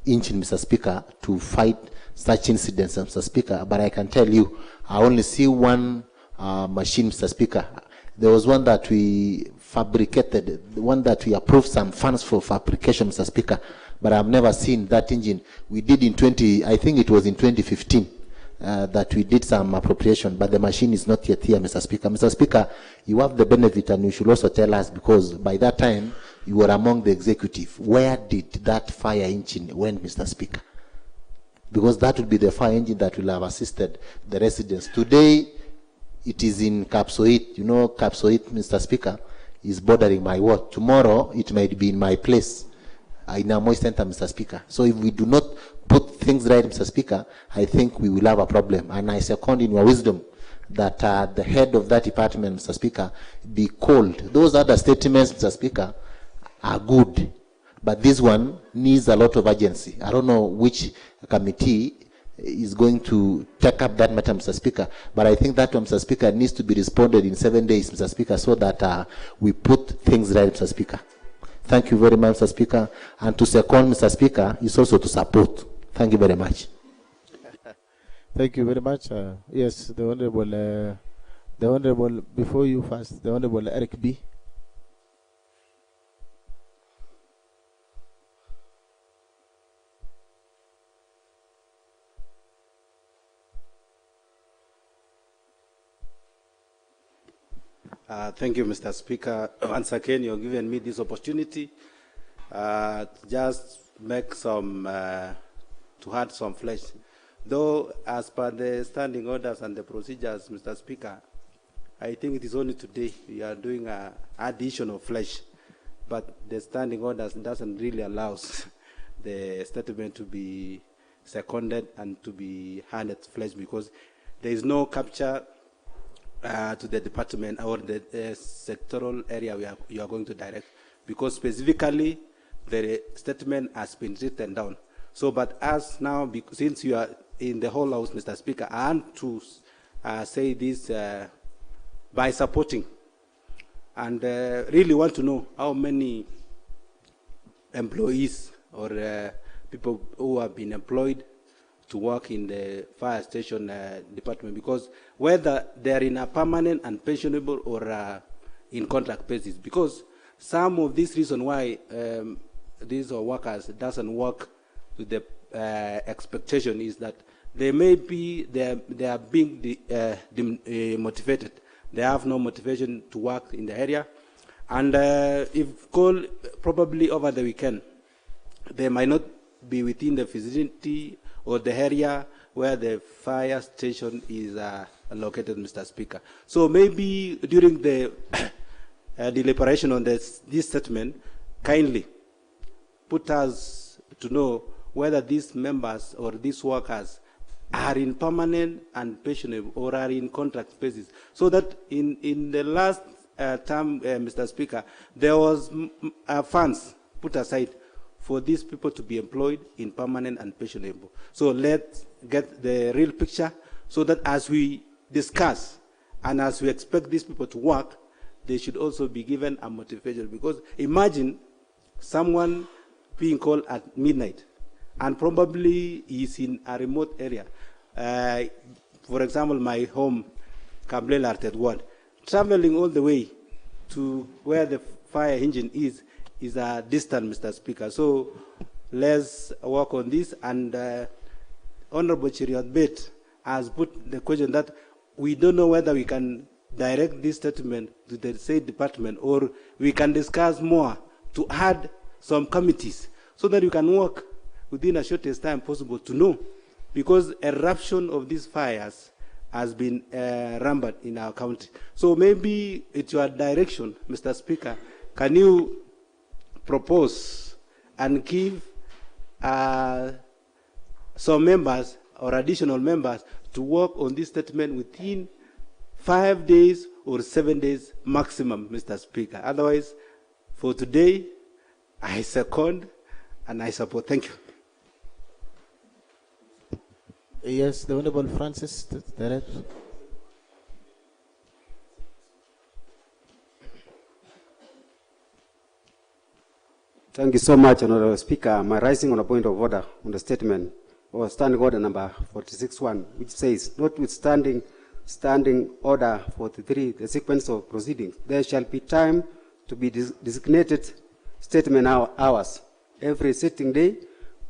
engine, Mr. Speaker, to fight such incidents, Mr. Speaker. But I can tell you, I only see one machine, Mr. Speaker. There was one that we fabricated, the one that we approved some funds for fabrication, Mr. Speaker, but I've never seen that engine. We did in I think it was in 2015, that we did some appropriation, but the machine is not yet here, Mr. Speaker. Mr. Speaker, you have the benefit, and you should also tell us, because by that time, you were among the executive. Where did that fire engine went, Mr. Speaker? Because that would be the fire engine that will have assisted the residents. Today, it is in Kapsoit. You know, Kapsoit, Mr. Speaker, is bordering my ward. Tomorrow, it might be in my place, in Amoy Center, Mr. Speaker. So if we do not put things right, Mr. Speaker, I think we will have a problem. And I second in your wisdom that the head of that department, Mr. Speaker, be called. Those other statements, Mr. Speaker, are good, but this one needs a lot of urgency. I don't know which committee is going to take up that matter, Mr. Speaker, but I think that one, Mr. Speaker, needs to be responded in 7 days, Mr. Speaker, so that we put things right, Mr. Speaker. Thank you very much, Mr. Speaker. And to second, Mr. Speaker, is also to support. Thank you very much. Thank you very much. Yes, the Honorable, before you first, the Honorable Eric B. Thank you, Mr. Speaker. Once again, you're giving me this opportunity to just make some, to add some flesh. Though, as per the standing orders and the procedures, Mr. Speaker, I think it is only today we are doing an addition of flesh, but the standing orders doesn't really allow the statement to be seconded and to be handed flesh, because there is no capture to the department or the sectoral area you are going to direct, because specifically the statement has been written down. So, but as now, since you are in the whole house, Mr. Speaker, I want to say this by supporting, and really want to know how many employees or people who have been employed to work in the fire station department, because whether they're in a permanent and pensionable or in contract basis, because some of this reason why these workers doesn't work to the expectation is that they may be, they are being motivated. They have no motivation to work in the area, and if called probably over the weekend, they might not be within the vicinity or the area where the fire station is located, Mr. Speaker. So maybe during the deliberation on this statement, kindly put us to know whether these members or these workers are in permanent and pensionable or are in contract basis, so that in the last term, Mr. Speaker, there was funds put aside for these people to be employed in permanent and pensionable. So let's get the real picture, so that as we discuss and as we expect these people to work, they should also be given a motivation. Because imagine someone being called at midnight and probably is in a remote area. For example, my home, Kablel Arted Ward, traveling all the way to where the fire engine is a distance, Mr. Speaker. So let's work on this. And Honorable Chiriot Bet has put the question that we don't know whether we can direct this statement to the state department, or we can discuss more to add some committees so that we can work within a shortest time possible to know, because eruption of these fires has been rampant in our county. So maybe it's your direction, Mr. Speaker, can you propose and give some members or additional members to work on this statement within 5 days or 7 days maximum, Mr. Speaker. Otherwise, for today, I second and I support. Thank you. Yes, the Honorable Francis, direct. Thank you so much, Honorable Speaker. I'm rising on a point of order on the statement, or standing order number 46.1, which says, notwithstanding standing order 43, the sequence of proceedings, there shall be time to be designated statement hours every sitting day,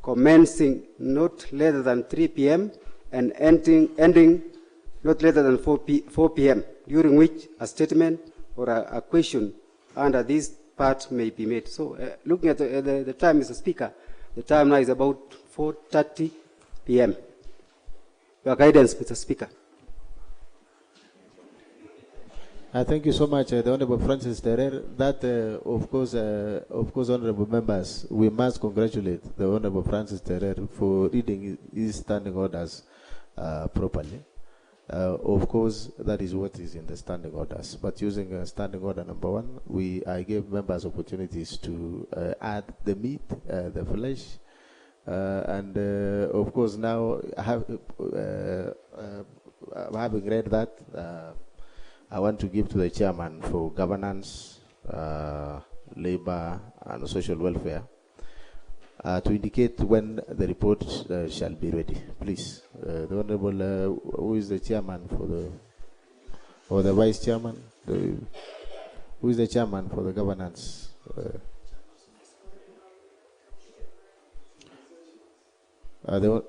commencing not later than 3 p.m. and ending not later than 4 p.m., during which a statement or a question under this part may be made. So looking at the time, Mr. Speaker, the time now is about 4:30 p.m. Your guidance, Mr. Speaker. Thank you so much, the Honorable Francis Terer. That, of course, honorable members, we must congratulate the Honorable Francis Terer for reading his standing orders properly. Of course, that is what is in the standing orders. But using standing order number 1, I gave members opportunities to add the meat, the flesh, and of course now having read that. I want to give to the chairman for governance, labor, and social welfare to indicate when the report shall be ready. Please, the honorable, who is the chairman or the vice chairman? Who is the chairman for the governance? The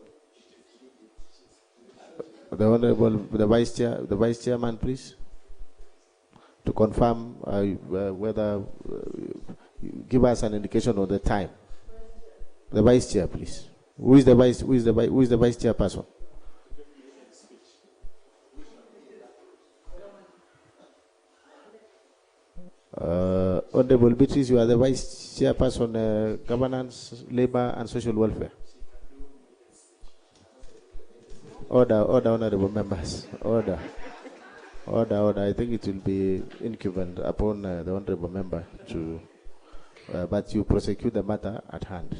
honorable, the vice chairman, please. To confirm whether give us an indication of the time. The vice chair, please. Who is the vice chairperson? Honorable Beatrice, you are the vice chairperson, governance, labor, and social welfare. Order, honorable members. Order. I think it will be incumbent upon the honorable member to, but you prosecute the matter at hand.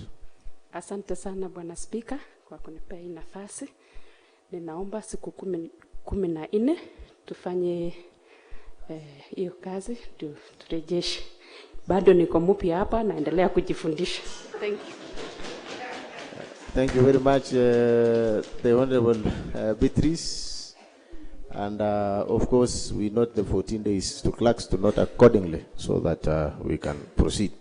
Asante sana Bwana Spika kwa kunipea hii nafasi. Ninaomba siku 14 tufanye hiyo kazi turejeshe. Bado niko mpya hapa naendelea kujifundisha. Thank you. Thank you very much, the Honorable Beatrice. And of course, we note the 14 days to clerks to note accordingly so that we can proceed.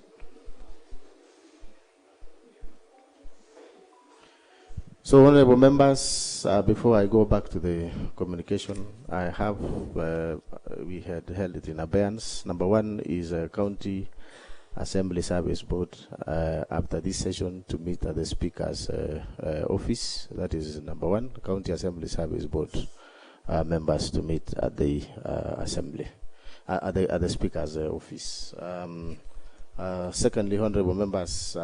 So, honorable members, before I go back to the communication, I have, we had held it in abeyance. Number 1 is a County Assembly Service Board after this session to meet at the Speaker's office. That is number 1, County Assembly Service Board members to meet at the Assembly, at the Speaker's office. Secondly, honorable members,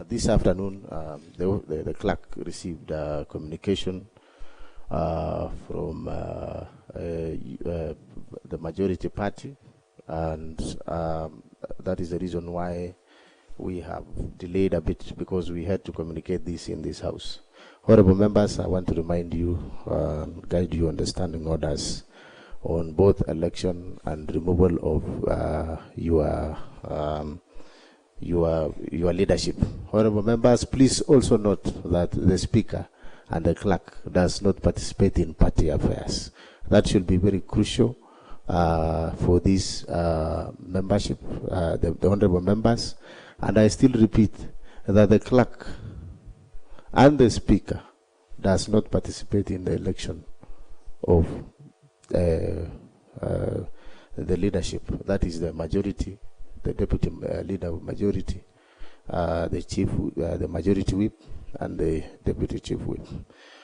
this afternoon, the clerk received a communication from the majority party, and that is the reason why we have delayed a bit, because we had to communicate this in this house. Honorable members, I want to remind you, guide you on the standing orders on both election and removal of your leadership. Honorable members, please also note that the Speaker and the clerk does not participate in party affairs. That should be very crucial for this membership, the honorable members. And I still repeat that the clerk and the Speaker does not participate in the election of the leadership. That is the majority, the deputy leader of majority, the chief, the majority whip, and the deputy chief whip.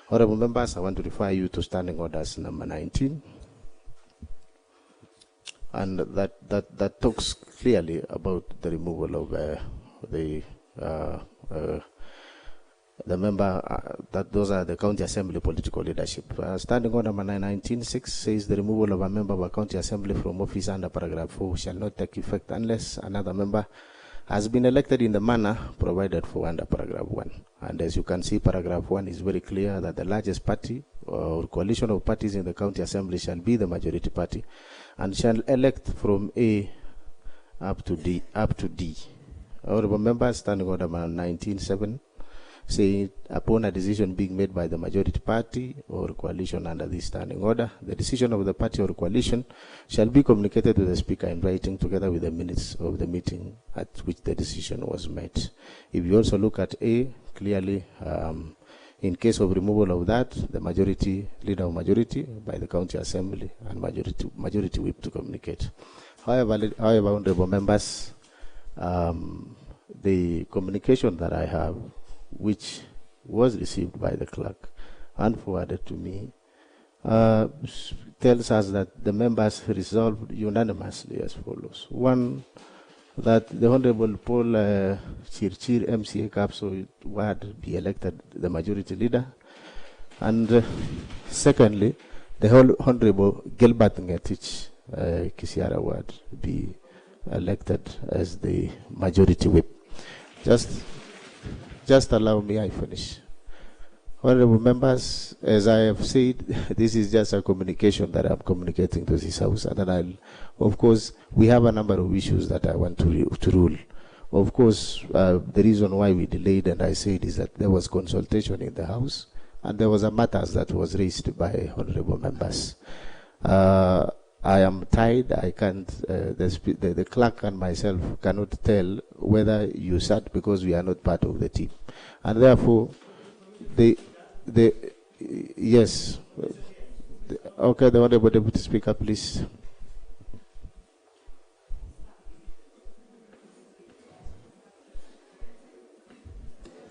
Honorable members, I want to refer you to standing orders number 19, and that talks clearly about the removal of the member, that those are the county assembly political leadership. Standing order number 19.6 says the removal of a member of a county assembly from office under paragraph 4 shall not take effect unless another member has been elected in the manner provided for under paragraph 1. And as you can see, paragraph 1 is very clear that the largest party or coalition of parties in the county assembly shall be the majority party and shall elect from A up to D. Honorable members, standing order number 19.7 say upon a decision being made by the majority party or coalition under this standing order, the decision of the party or coalition shall be communicated to the Speaker in writing together with the minutes of the meeting at which the decision was made. If you also look at A, clearly, in case of removal of that, the majority, leader of majority by the county assembly and majority whip to communicate. However, honorable members, the communication that I have, which was received by the clerk and forwarded to me, tells us that the members resolved unanimously as follows. One, that the Honorable Paul Chirchir MCA Kapso Ward be elected the majority leader. And secondly, the Honorable Gilbert Ngetich Kisiara Ward be elected as the majority whip. Just allow me, I finish. Honorable members, as I have said, this is just a communication that I'm communicating to this House, and then of course, we have a number of issues that I want to rule. Of course, the reason why we delayed, and I said, is that there was consultation in the House, and there was a matters that was raised by honorable members. I am tired. I can't. The clerk and myself cannot tell whether you sat because we are not part of the team, and therefore, yes. Okay, the Honorable Deputy Speaker, please.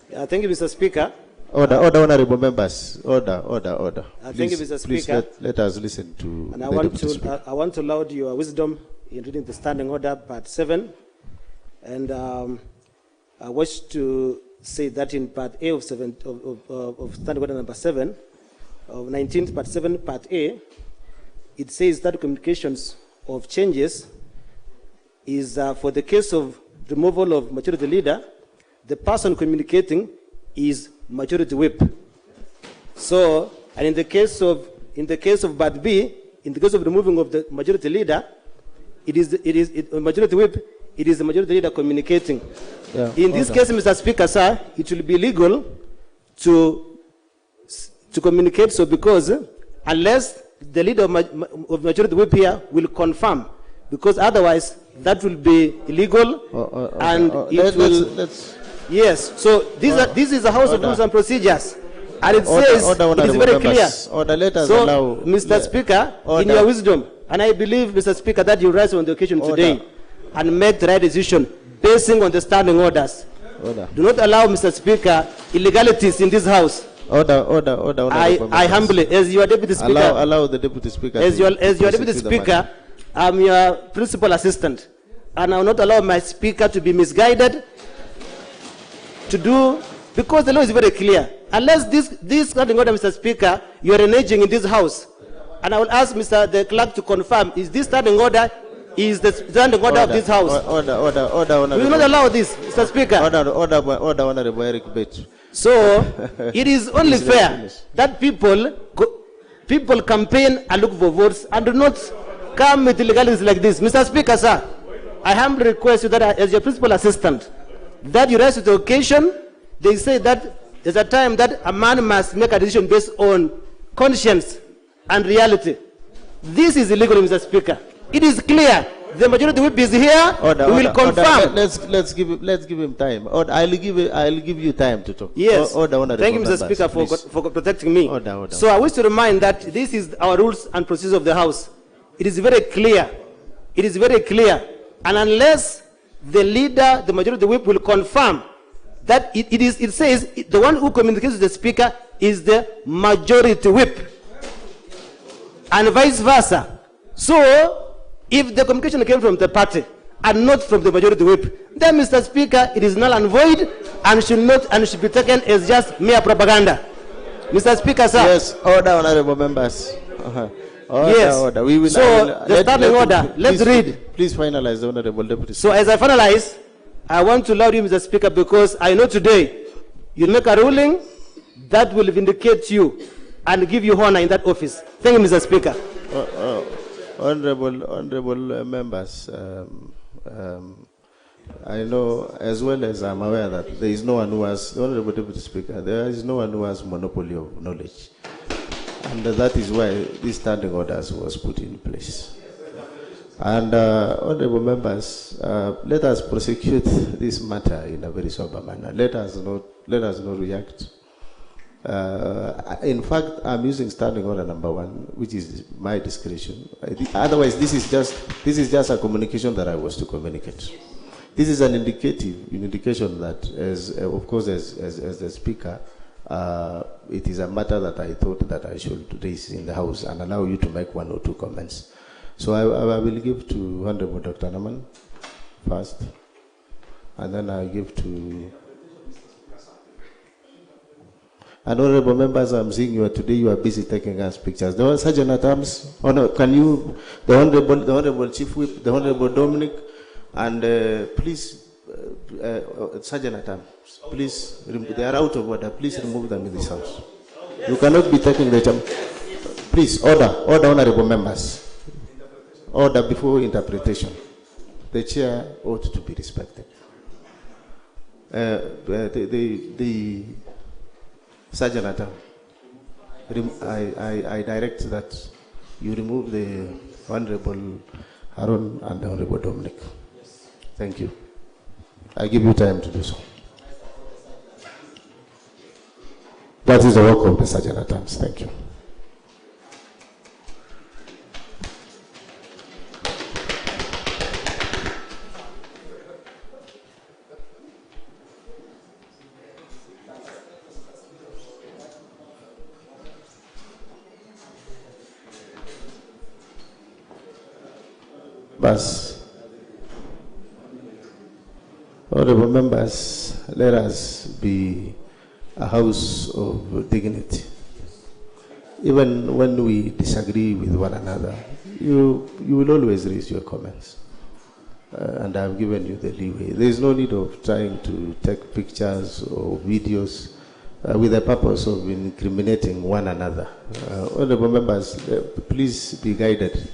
Thank you, Mr. Speaker. Order, honorable members. Order. Thank you, Mr. Speaker. Let us listen to. And I want to laud your wisdom in reading the standing order, part 7, and I wish to say that in part A of standing order number 7, of 19th, part 7, part A, it says that communications of changes is for the case of removal of majority leader, the person communicating is majority whip. So, and in the case of part B, in the case of removing of the majority leader, majority whip, it is the majority leader communicating. Yeah, in this case, Mr. Speaker, sir, it will be legal to communicate so, because unless the leader of majority whip here will confirm, because otherwise that will be illegal and it will. Yes, so this is the House of Rules and Procedures, and it says it is very clear. So, Mr. Speaker, in your wisdom, and I believe, Mr. Speaker, that you rise on the occasion today and make the right decision basing on the standing orders. Do not allow, Mr. Speaker, illegalities in this House. Order. I humbly, as your Deputy Speaker, allow the Deputy Speaker. As your Deputy Speaker, I'm your principal assistant, and I will not allow my Speaker to be misguided. To do, because the law is very clear. Unless this standing order, Mr. Speaker, you are reneging in this House, and I will ask the clerk to confirm: is this standing order is the standing order of this House? Order. We will not allow this, Mr. Speaker. Order, Honorable Eric Bates. So it is only fair that people campaign and look for votes and do not come with illegalities like this, Mr. Speaker, sir. I humbly request you that, as your principal assistant, that you rise to the occasion. They say that there's a time that a man must make a decision based on conscience and reality. This is illegal, Mr. Speaker. It is clear. The majority whip is here. We will confirm. Let's give him time. I'll give you time to talk. Yes. Thank you, Mr. Speaker, for protecting me. Order. So I wish to remind that this is our rules and procedures of the House. It is very clear. It is very clear. And unless the leader, the majority whip, will confirm that it says the one who communicates with the Speaker is the majority whip, and vice versa. So, if the communication came from the party and not from the majority whip, then, Mr. Speaker, it is null and void and should be taken as just mere propaganda. Mr. Speaker, sir. Yes, order, honorable members. Order. We will. So the standing order. Let's read. Please finalize, the Honorable Deputy Speaker. So as I finalize, I want to laud you, Mr. Speaker, because I know today you'll make a ruling that will vindicate you and give you honor in that office. Thank you, Mr. Speaker. Honorable members, I know as well as I'm aware that there is no one who has, the Honorable Deputy Speaker, there is no one who has monopoly of knowledge. And that is why this standing orders was put in place. And honorable members, let us prosecute this matter in a very sober manner. Let us not react. In fact, I'm using standing order number 1, which is my discretion. Otherwise, this is just a communication that I was to communicate. This is an indication that, of course, as the Speaker, it is a matter that I thought that I should raise in the House and allow you to make 1 or 2 comments. So I will give to Honorable Dr. Naman first, and then I'll give to... Honorable members, I'm seeing you today. You are busy taking us pictures. There was Sergeant at Arms. Oh no, can you, the Honorable Chief Whip, the Honorable Dominic, and please, Sergeant at Arms, please, they are out of order. Please remove them in this house. You cannot be taking the time. Please, order, Honorable members. Order before interpretation. The chair ought to be respected. The Sergeant at Arms, I direct that you remove the Honorable Aaron and the Honorable Dominic. Thank you. I give you time to do so. That is the work of the Sergeant at Arms. Thank you. Honorable members, let us be a house of dignity. Even when we disagree with one another, you will always raise your comments. And I've given you the leeway. There is no need of trying to take pictures or videos with the purpose of incriminating one another. Honorable members, please be guided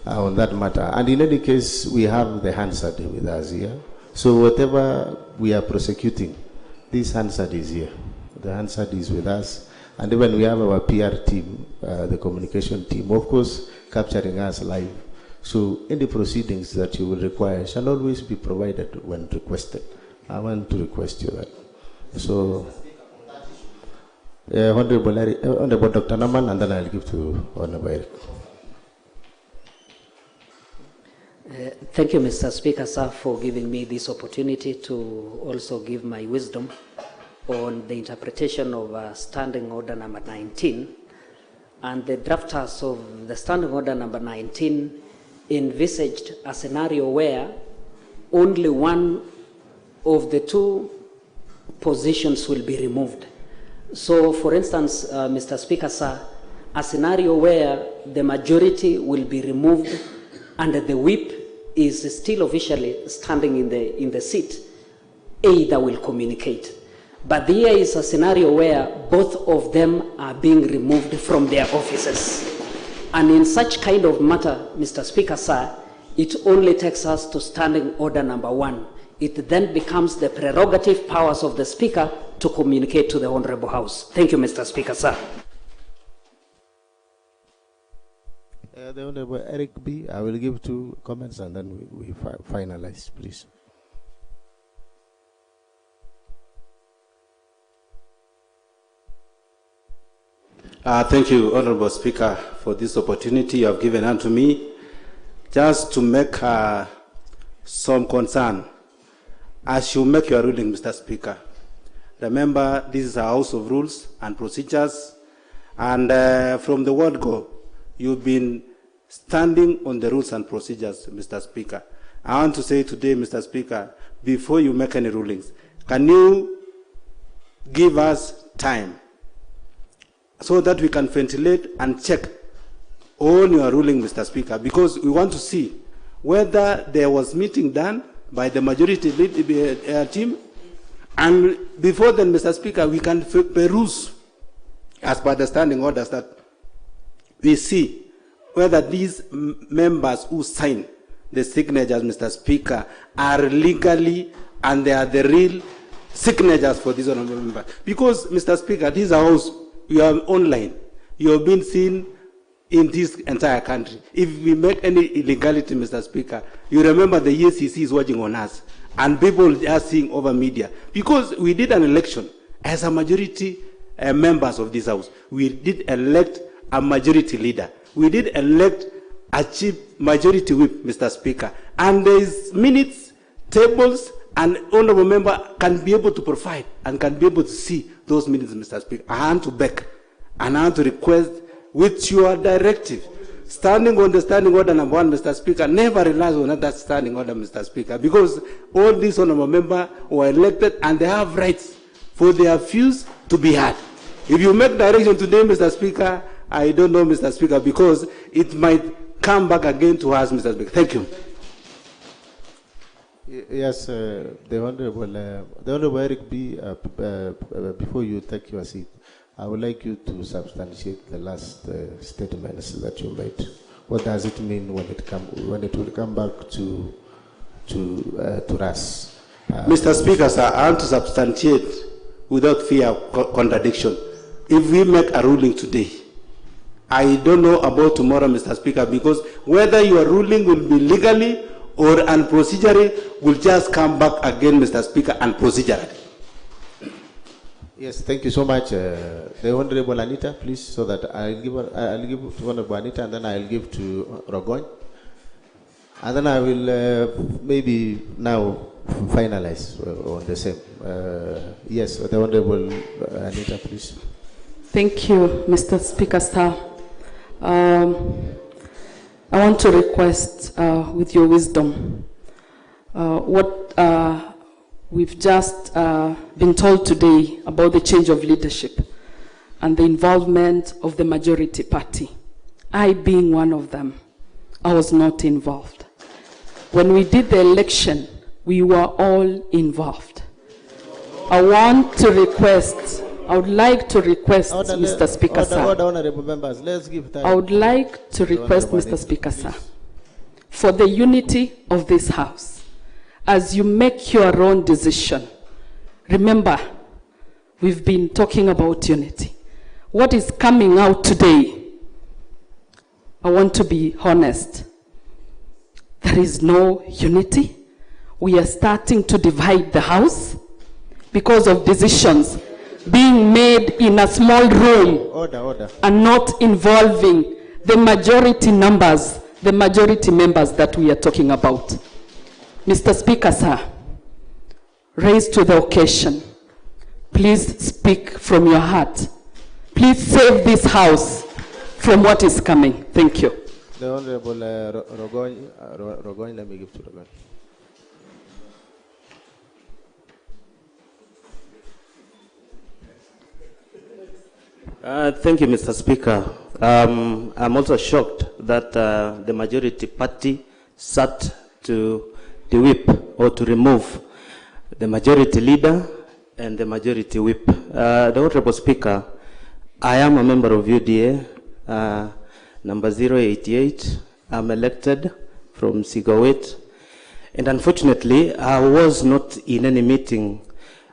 on that matter. And in any case, we have the Hansard with us here. So whatever we are prosecuting, this Hansard is here. The Hansard is with us. And even we have our PR team, the communication team, of course, capturing us live. So any proceedings that you will require shall always be provided when requested. I want to request you that. So, Honorable Dr. Naman, and then I'll give to Honorable Eric. Thank you, Mr. Speaker, sir, for giving me this opportunity to also give my wisdom on the interpretation of Standing Order number 19. And the drafters of the Standing Order number 19 envisaged a scenario where only one of the 2 positions will be removed. So, for instance, Mr. Speaker, sir, a scenario where the majority will be removed and the whip is still officially standing in the seat, either will communicate. But there is a scenario where both of them are being removed from their offices. And in such kind of matter, Mr. Speaker, sir, it only takes us to Standing Order number 1. It then becomes the prerogative powers of the Speaker to communicate to the Honorable House. Thank you, Mr. Speaker, sir. The Honorable Eric B., I will give 2 comments and then we finalize, please. Thank you, Honorable Speaker, for this opportunity you have given unto me. Just to make some concern, as you make your ruling, Mr. Speaker, remember this is a House of Rules and Procedures, and from the word go, you've been standing on the rules and procedures, Mr. Speaker. I want to say today, Mr. Speaker, before you make any rulings, can you give us time so that we can ventilate and check on your ruling, Mr. Speaker, because we want to see whether there was meeting done by the majority team, and before then, Mr. Speaker, we can peruse as per the standing orders that we see whether these members who sign the signatures, Mr. Speaker, are legally and they are the real signatures for this honorable member. Because, Mr. Speaker, this house, you are online. You have been seen in this entire country. If we make any illegality, Mr. Speaker, you remember the EACC is watching on us and people are seeing over media. Because we did an election as a majority members of this house. We did elect a majority leader. We did elect a chief majority whip, Mr. Speaker. And there is minutes tables, and honorable member can be able to provide and can be able to see those minutes, Mr. Speaker. I want to beg and I want to request with your directive, standing on the standing order number 1, Mr. Speaker, never relies on that standing order, Mr. Speaker, because all these honorable members were elected and they have rights for their views to be heard. If you make direction today, Mr. Speaker, I don't know, Mr. Speaker, because it might come back again to us, Mr. Speaker. Thank you. Yes, the Honorable Eric B., before you take your seat, I would like you to substantiate the last statements that you made. What does it mean when it will come back to us? Mr. Speaker, sir, I want to substantiate without fear of contradiction. If we make a ruling today, I don't know about tomorrow, Mr. Speaker, because whether your ruling will be legally or unprocedurally will just come back again, Mr. Speaker, and procedurally. Yes, thank you so much. The Honorable Anita, please, so that I'll give to Honorable Anita, and then I'll give to Rogoy. And then I will maybe now finalize on the same. Yes, the Honorable Anita, please. Thank you, Mr. Speaker, sir. I want to request, with your wisdom, what we've just been told today about the change of leadership and the involvement of the majority party. I being one of them, I was not involved. When we did the election, we were all involved. I would like to request, Mr. Speaker, sir. Honorable members, let's give time. I would like to request, Mr. Speaker, sir, for the unity of this House, as you make your own decision. Remember, we've been talking about unity. What is coming out today, I want to be honest. There is no unity. We are starting to divide the House because of decisions being made in a small room. Order. And not involving the majority members that we are talking about. Mr. Speaker, sir, raise to the occasion. Please speak from your heart. Please save this House from what is coming. Thank you. The Honorable Rogoy, let me give to Rogoy. Thank you, Mr. Speaker. I'm also shocked that the majority party sought to whip or to remove the majority leader and the majority whip. The Honorable Speaker, I am a member of UDA, number 088. I'm elected from Sigawet, and unfortunately, I was not in any meeting.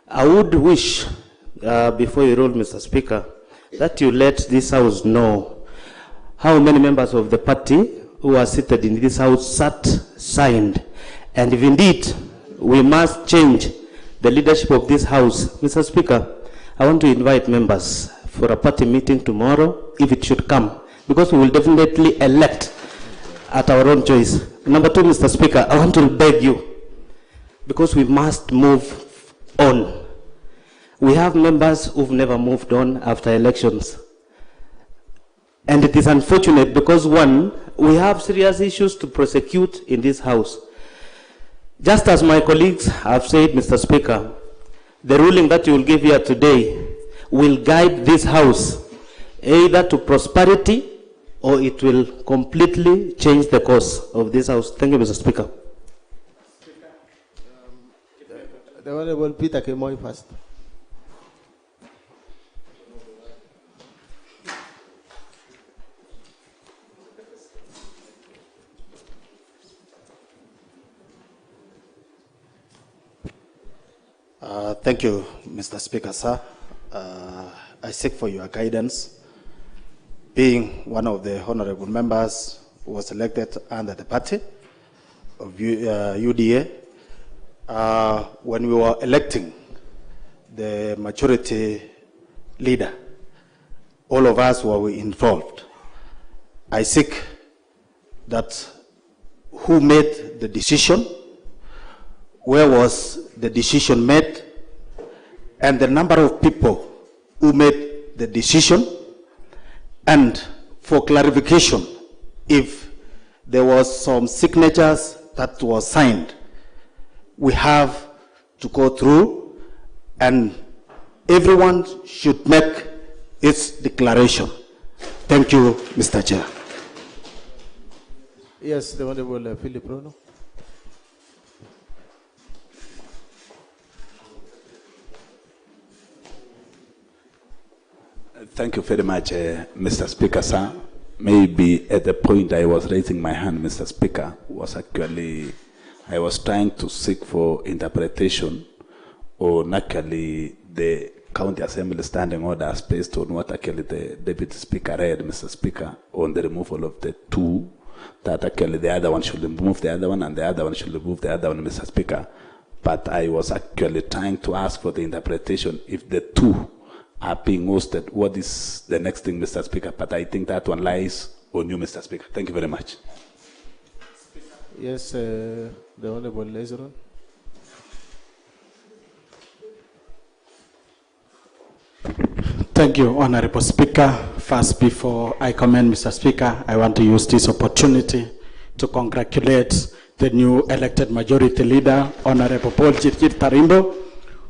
I would wish, before you roll, Mr. Speaker, that you let this House know how many members of the party who are seated in this House signed. And if indeed we must change the leadership of this House, Mr. Speaker, I want to invite members for a party meeting tomorrow, if it should come, because we will definitely elect at our own choice. Number 2, Mr. Speaker, I want to beg you, because we must move on. We have members who've never moved on after elections. And it is unfortunate because, one, we have serious issues to prosecute in this House. Just as my colleagues have said, Mr. Speaker, the ruling that you will give here today will guide this House either to prosperity or it will completely change the course of this House. Thank you, Mr. Speaker. The Honorable Peter Kemoy first. Thank you, Mr. Speaker, sir. I seek for your guidance. Being one of the honorable members who was elected under the party of UDA, when we were electing the majority leader, all of us were involved. I seek that who made the decision, where was the decision made, and the number of people who made the decision, and for clarification, if there was some signatures that was signed, we have to go through, and everyone should make its declaration. Thank you, Mr. Chair. Yes, the Honorable Philip Rono. Thank you very much, Mr. Speaker, sir. Maybe at the point I was raising my hand, Mr. Speaker, was actually, I was trying to seek for interpretation on actually the County Assembly standing orders based on what actually the Deputy Speaker read, Mr. Speaker, on the removal of the two, that actually the other one should remove the other one and the other one should remove the other one, Mr. Speaker. But I was actually trying to ask for the interpretation if the two are being hosted. What is the next thing, Mr. Speaker? But I think that one lies on you, Mr. Speaker. Thank you very much. Yes, the Honorable Lezeron. Thank you, Honorable Speaker. First, before I commend Mr. Speaker, I want to use this opportunity to congratulate the new elected majority leader, Honorable Paul Chirchir Tarimbo,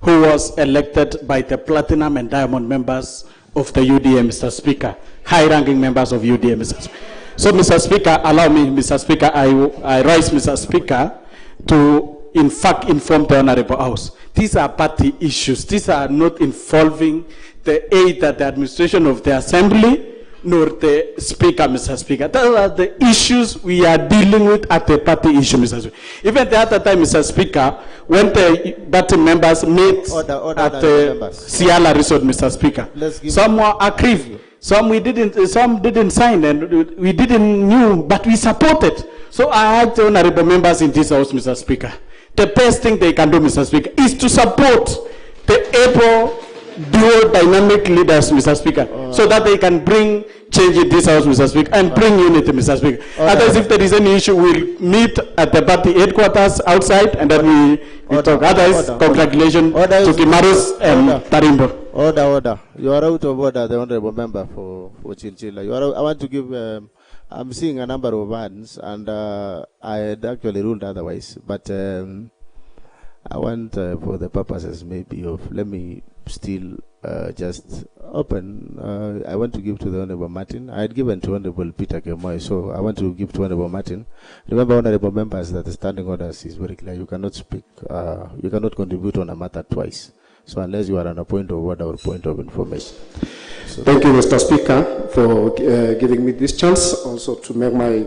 who was elected by the platinum and diamond members of the UDA, Mr. Speaker, high-ranking members of UDA, Mr. Speaker. So, Mr. Speaker, allow me, Mr. Speaker, I rise, Mr. Speaker, to in fact inform the Honorable House. These are party issues. These are not involving either the administration of the Assembly nor the Speaker, Mr. Speaker. Those are the issues we are dealing with at the party issue, Mr. Speaker. Even the other time, Mr. Speaker, when the party members met at the Siala Resort, Mr. Speaker, some were aggrieved, some didn't sign, and we didn't knew, but we supported. So I ask the honorable members in this house, Mr. Speaker, the best thing they can do, Mr. Speaker, is to support the able dual dynamic leaders, Mr. Speaker, so that they can bring change in this house, Mr. Speaker, and bring unity, Mr. Speaker. Otherwise, if there is any issue, we'll meet at the party headquarters outside, and then we talk. Otherwise, congratulations to Kimarus and Tarimbo. Order. You are out of order, the honorable member for Chinchilla. I want to give, I'm seeing a number of hands, and I had actually ruled otherwise, but I want, for the purposes maybe of, let me still just open, I want to give to the Honorable Martin. I had given to Honorable Peter Kemoy, so I want to give to Honorable Martin. Remember, Honorable members, that the standing orders is very clear. You cannot speak, you cannot contribute on a matter twice. So unless you are on a point of order or point of information. So thank you, Mr. Speaker, for giving me this chance also to make my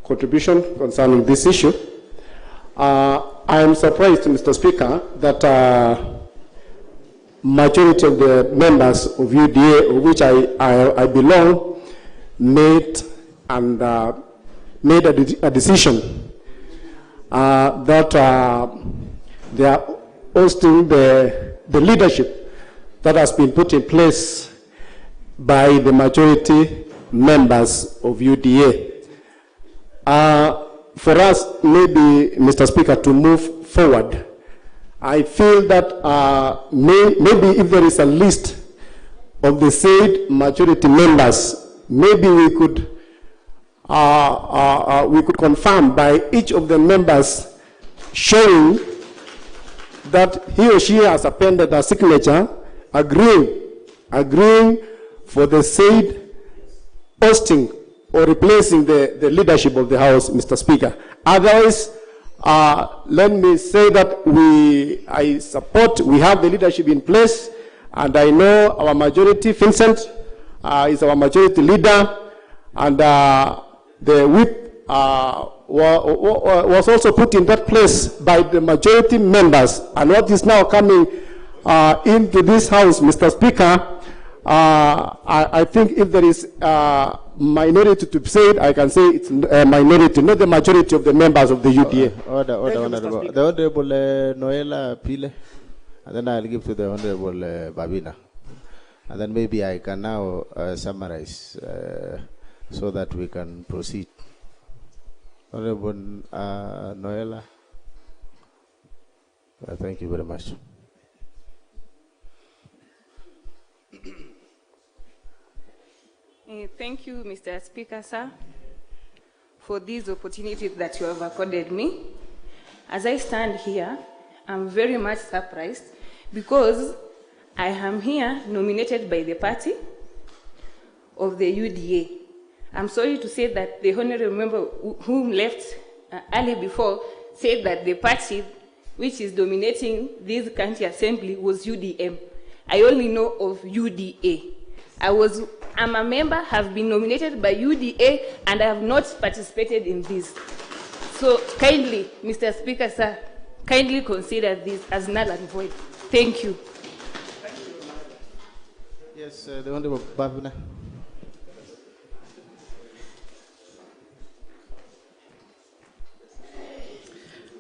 contribution concerning this issue. I am surprised, Mr. Speaker, that majority of the members of UDA, of which I belong, made a decision that they are hosting the leadership that has been put in place by the majority members of UDA. For us, maybe, Mr. Speaker, to move forward, I feel that maybe if there is a list of the said majority members, maybe we could confirm by each of the members showing that he or she has appended a signature agreeing for the said hosting or replacing the leadership of the House, Mr. Speaker. Otherwise, let me say that I support, we have the leadership in place, and I know our majority, Vincent, is our majority leader, and the whip was also put in that place by the majority members. And what is now coming into this House, Mr. Speaker, I think if there is minority to say it, I can say it's a minority, not the majority of the members of the UDA. Order, Honorable. The Honorable Noela Pile, and then I'll give to the Honorable Babina. And then maybe I can now summarize so that we can proceed. Honorable Noella. Thank you very much. Thank you, Mr. Speaker, sir, for this opportunity that you have accorded me. As I stand here, I'm very much surprised because I am here nominated by the party of the UDA. I'm sorry to say that the honorable member who left early before said that the party which is dominating this county assembly was UDM. I only know of UDA. I'm a member, have been nominated by UDA, and I have not participated in this. So kindly, Mr. Speaker, sir, kindly consider this as null and void. Thank you. Yes, the Honorable Babina.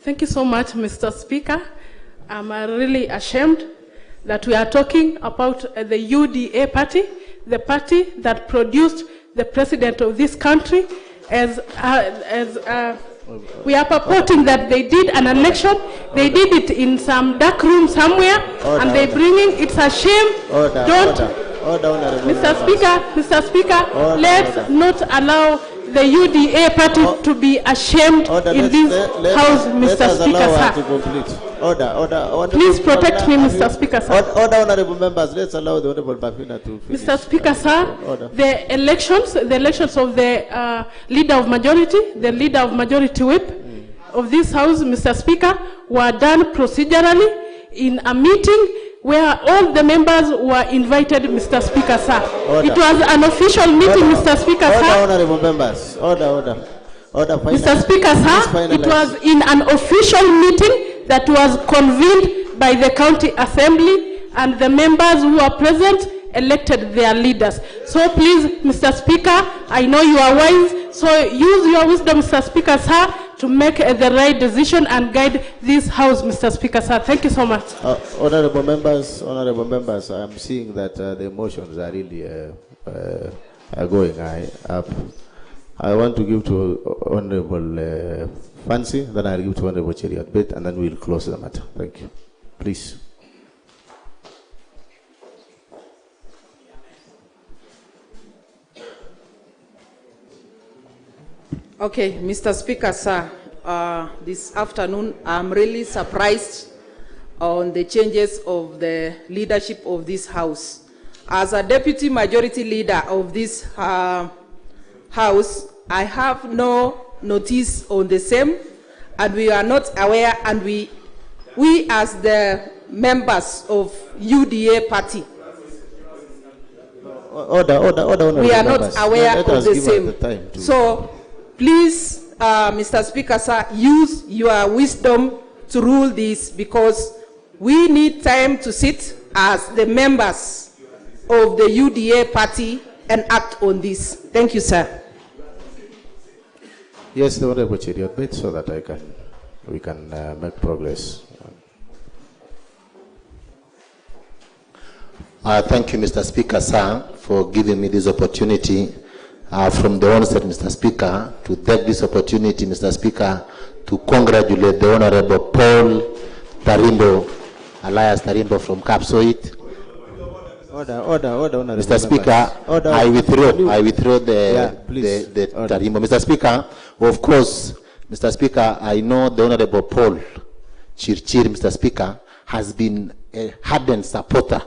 Thank you so much, Mr. Speaker. I'm really ashamed that we are talking about the UDA party, the party that produced the president of this country, we are purporting that they did an election, they did it in some dark room somewhere, and they bringing, it's a shame. Mr. Speaker, let's not allow the UDA party to be ashamed in this house, Mr. Speaker, sir. Order. Please protect me, Mr. Speaker, sir. Order, honorable members. Let's allow the Honorable Bafina to finish. Mr. Speaker, sir, the elections of the leader of majority, the leader of majority whip of this house, Mr. Speaker, were done procedurally in a meeting where all the members were invited, Mr. Speaker, sir. Order. It was an official meeting, Mr. Speaker, Order, sir. honorable members. Order. Mr. Speaker, sir, it was in an official meeting that was convened by the county assembly, and the members who are present elected their leaders. So please, Mr. Speaker, I know you are wise, so use your wisdom, Mr. Speaker, sir, to make the right decision and guide this house, Mr. Speaker, sir. Thank you so much. Honorable members, I'm seeing that the emotions are really are going up. I want to give to Honorable Fancy, then I'll give to Honorable Cheriot Bit, and then we'll close the matter. Thank you. Please. Okay, Mr. Speaker, sir, this afternoon I'm really surprised on the changes of the leadership of this House. As a deputy majority leader of this House, I have no notice on the same, and we are not aware, and we as the members of UDA party, we are not aware of the same. So please, Mr. Speaker, sir, use your wisdom to rule this, because we need time to sit as the members of the UDA party and act on this. Thank you, sir. Yes, the Honorable Cheriot Bit, so that we can make progress. Thank you, Mr. Speaker, sir, for giving me this opportunity. From the onset, Mr. Speaker, to take this opportunity, Mr. Speaker, to congratulate the Honorable Paul Tarimbo, Elias Tarimbo from Kapsoit. Order, Mr. Speaker, I withdraw the Tarimbo. Mr. Speaker, of course, Mr. Speaker, I know the Honorable Paul Chirchir, Mr. Speaker, has been a hardened supporter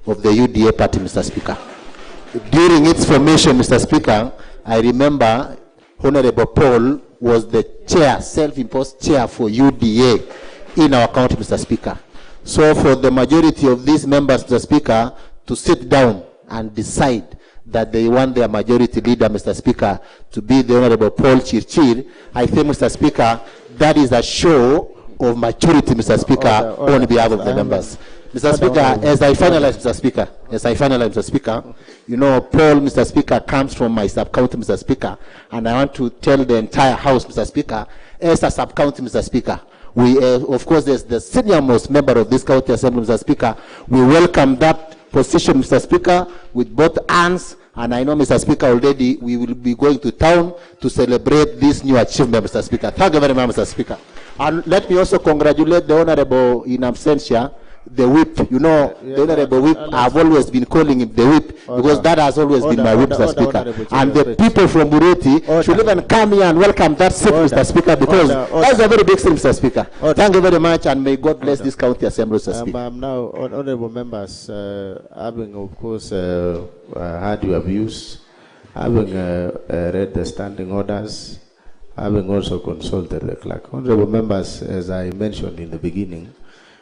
of the UDA party, Mr. Speaker. During its formation, Mr. Speaker, I remember Honorable Paul was the chair, self-imposed chair for UDA in our county, Mr. Speaker. So for the majority of these members, Mr. Speaker, to sit down and decide that they want their majority leader, Mr. Speaker, to be the Honorable Paul Chirchir, I think, Mr. Speaker, that is a show of maturity, Mr. Speaker, on behalf of the members. Mr. Speaker, as I finalize, Mr. Speaker, you know, Paul, Mr. Speaker, comes from my sub-county, Mr. Speaker, and I want to tell the entire House, Mr. Speaker, as a sub-county, Mr. Speaker, we, of course, there's the senior-most member of this county assembly, Mr. Speaker, we welcome that position, Mr. Speaker, with both hands And I know, Mr. Speaker, already we will be going to town to celebrate this new achievement, Mr. Speaker. Thank you very much, Mr. Speaker. And let me also congratulate the Honorable in absentia, the whip. You know, the Honorable whip, I've always been calling him the whip because that has always been my whip, Mr. Speaker. And the people from Bureti should even come here and welcome that seat, Mr. Speaker, because that's a very big thing, Mr. Speaker. Thank you very much, and may God bless this county assembly, Mr. Speaker. Now, honorable members, having, of course, heard your views, having read the standing orders, having also consulted the clerk. Honorable members, as I mentioned in the beginning,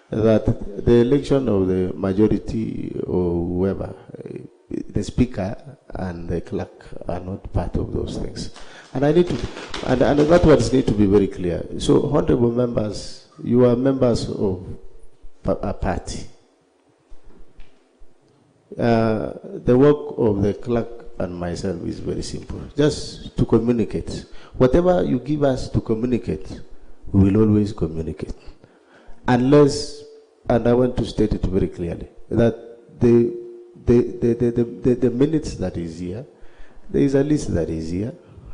that the election of the majority or whoever, the speaker and the clerk are not part of those things. And I need to, and that words need to be very clear. So, honorable members, you are members of a party. The work of the clerk and myself is very simple. Just to communicate. Whatever you give us to communicate, we will always communicate. Unless, and I want to state it very clearly, that the minutes that is here, there is a list that is here.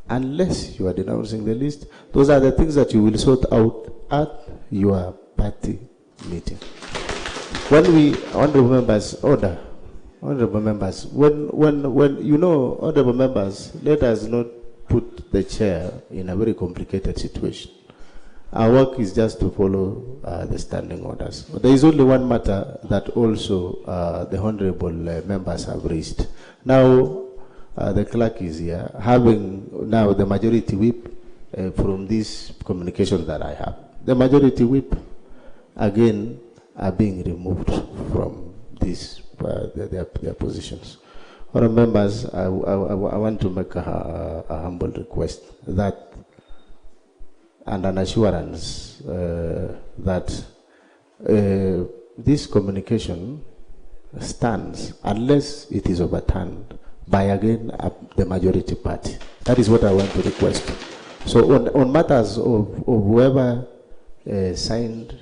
Unless you are denouncing the list, those are the things that you will sort out at your party meeting. When we, honorable members, order, honorable members, when you know, honorable members, let us not put the chair in a very complicated situation. Our work is just to follow the standing orders. But there is only one matter that also the honorable members have raised. Now, the clerk is here, having now the majority whip from this communication that I have. The majority whip, again, are being removed from this, their positions. Honorable members, I want to make a humble request that, and an assurance that this communication stands unless it is overturned by, again, the majority party. That is what I want to request. So on matters of whoever signed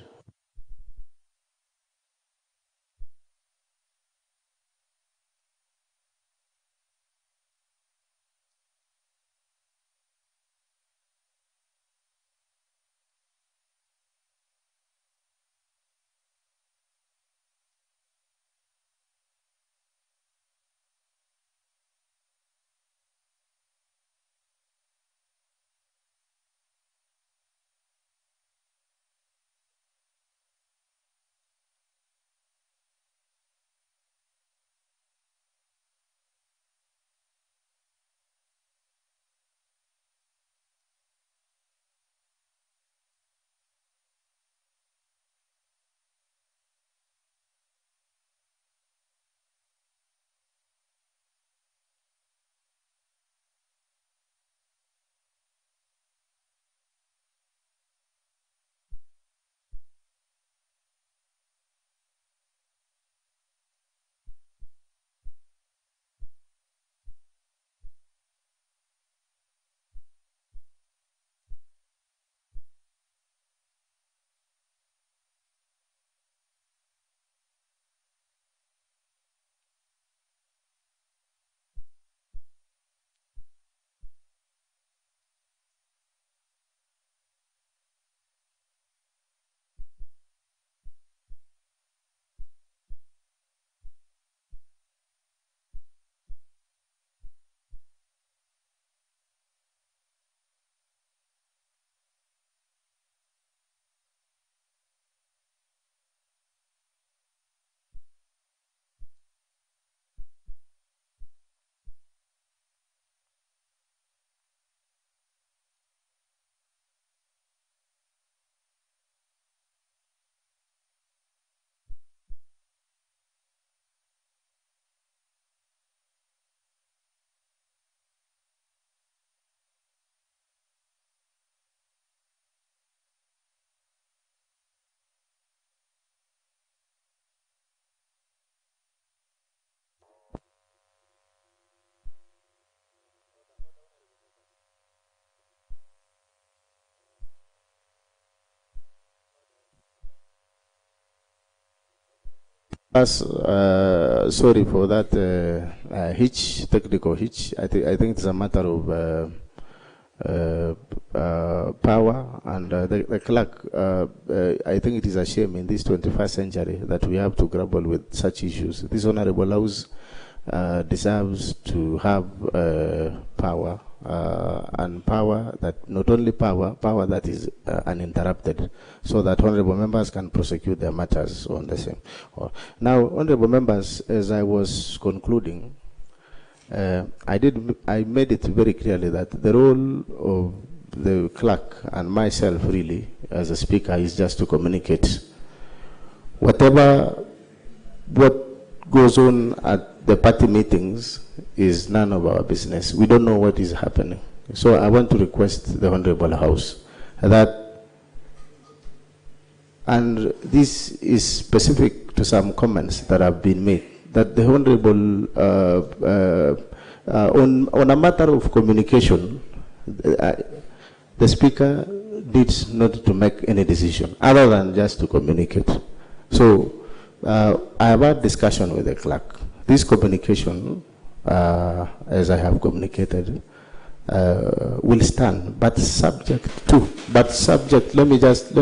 Sorry for that technical hitch. I think it's a matter of power, and the clerk, I think it is a shame in this 21st century that we have to grapple with such issues. This Honorable House deserves to have power, and power that, not only power that is uninterrupted, so that honorable members can prosecute their matters on the same. Now, honorable members, as I was concluding, I made it very clearly that the role of the clerk and myself really as a speaker is just to communicate. What goes on at the party meetings is none of our business. We don't know what is happening. So I want to request the Honorable House that, and this is specific to some comments that have been made, that the Honorable, on a matter of communication, the Speaker needs not to make any decision other than just to communicate. So I have had discussion with the clerk. This communication, as I have communicated, will stand, but subject to, let me just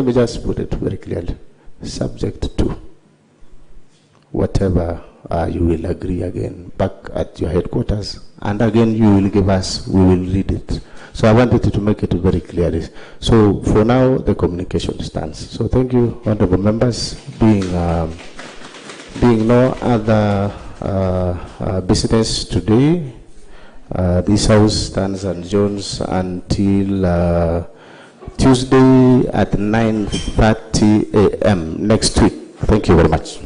put it very clearly, subject to whatever you will agree again back at your headquarters, and again you will give us, we will read it. So I wanted to make it very clear. So for now, the communication stands. So thank you, honorable members. Being no other business today, this House stands adjourned until Tuesday at 9:30 a.m. next week. Thank you very much.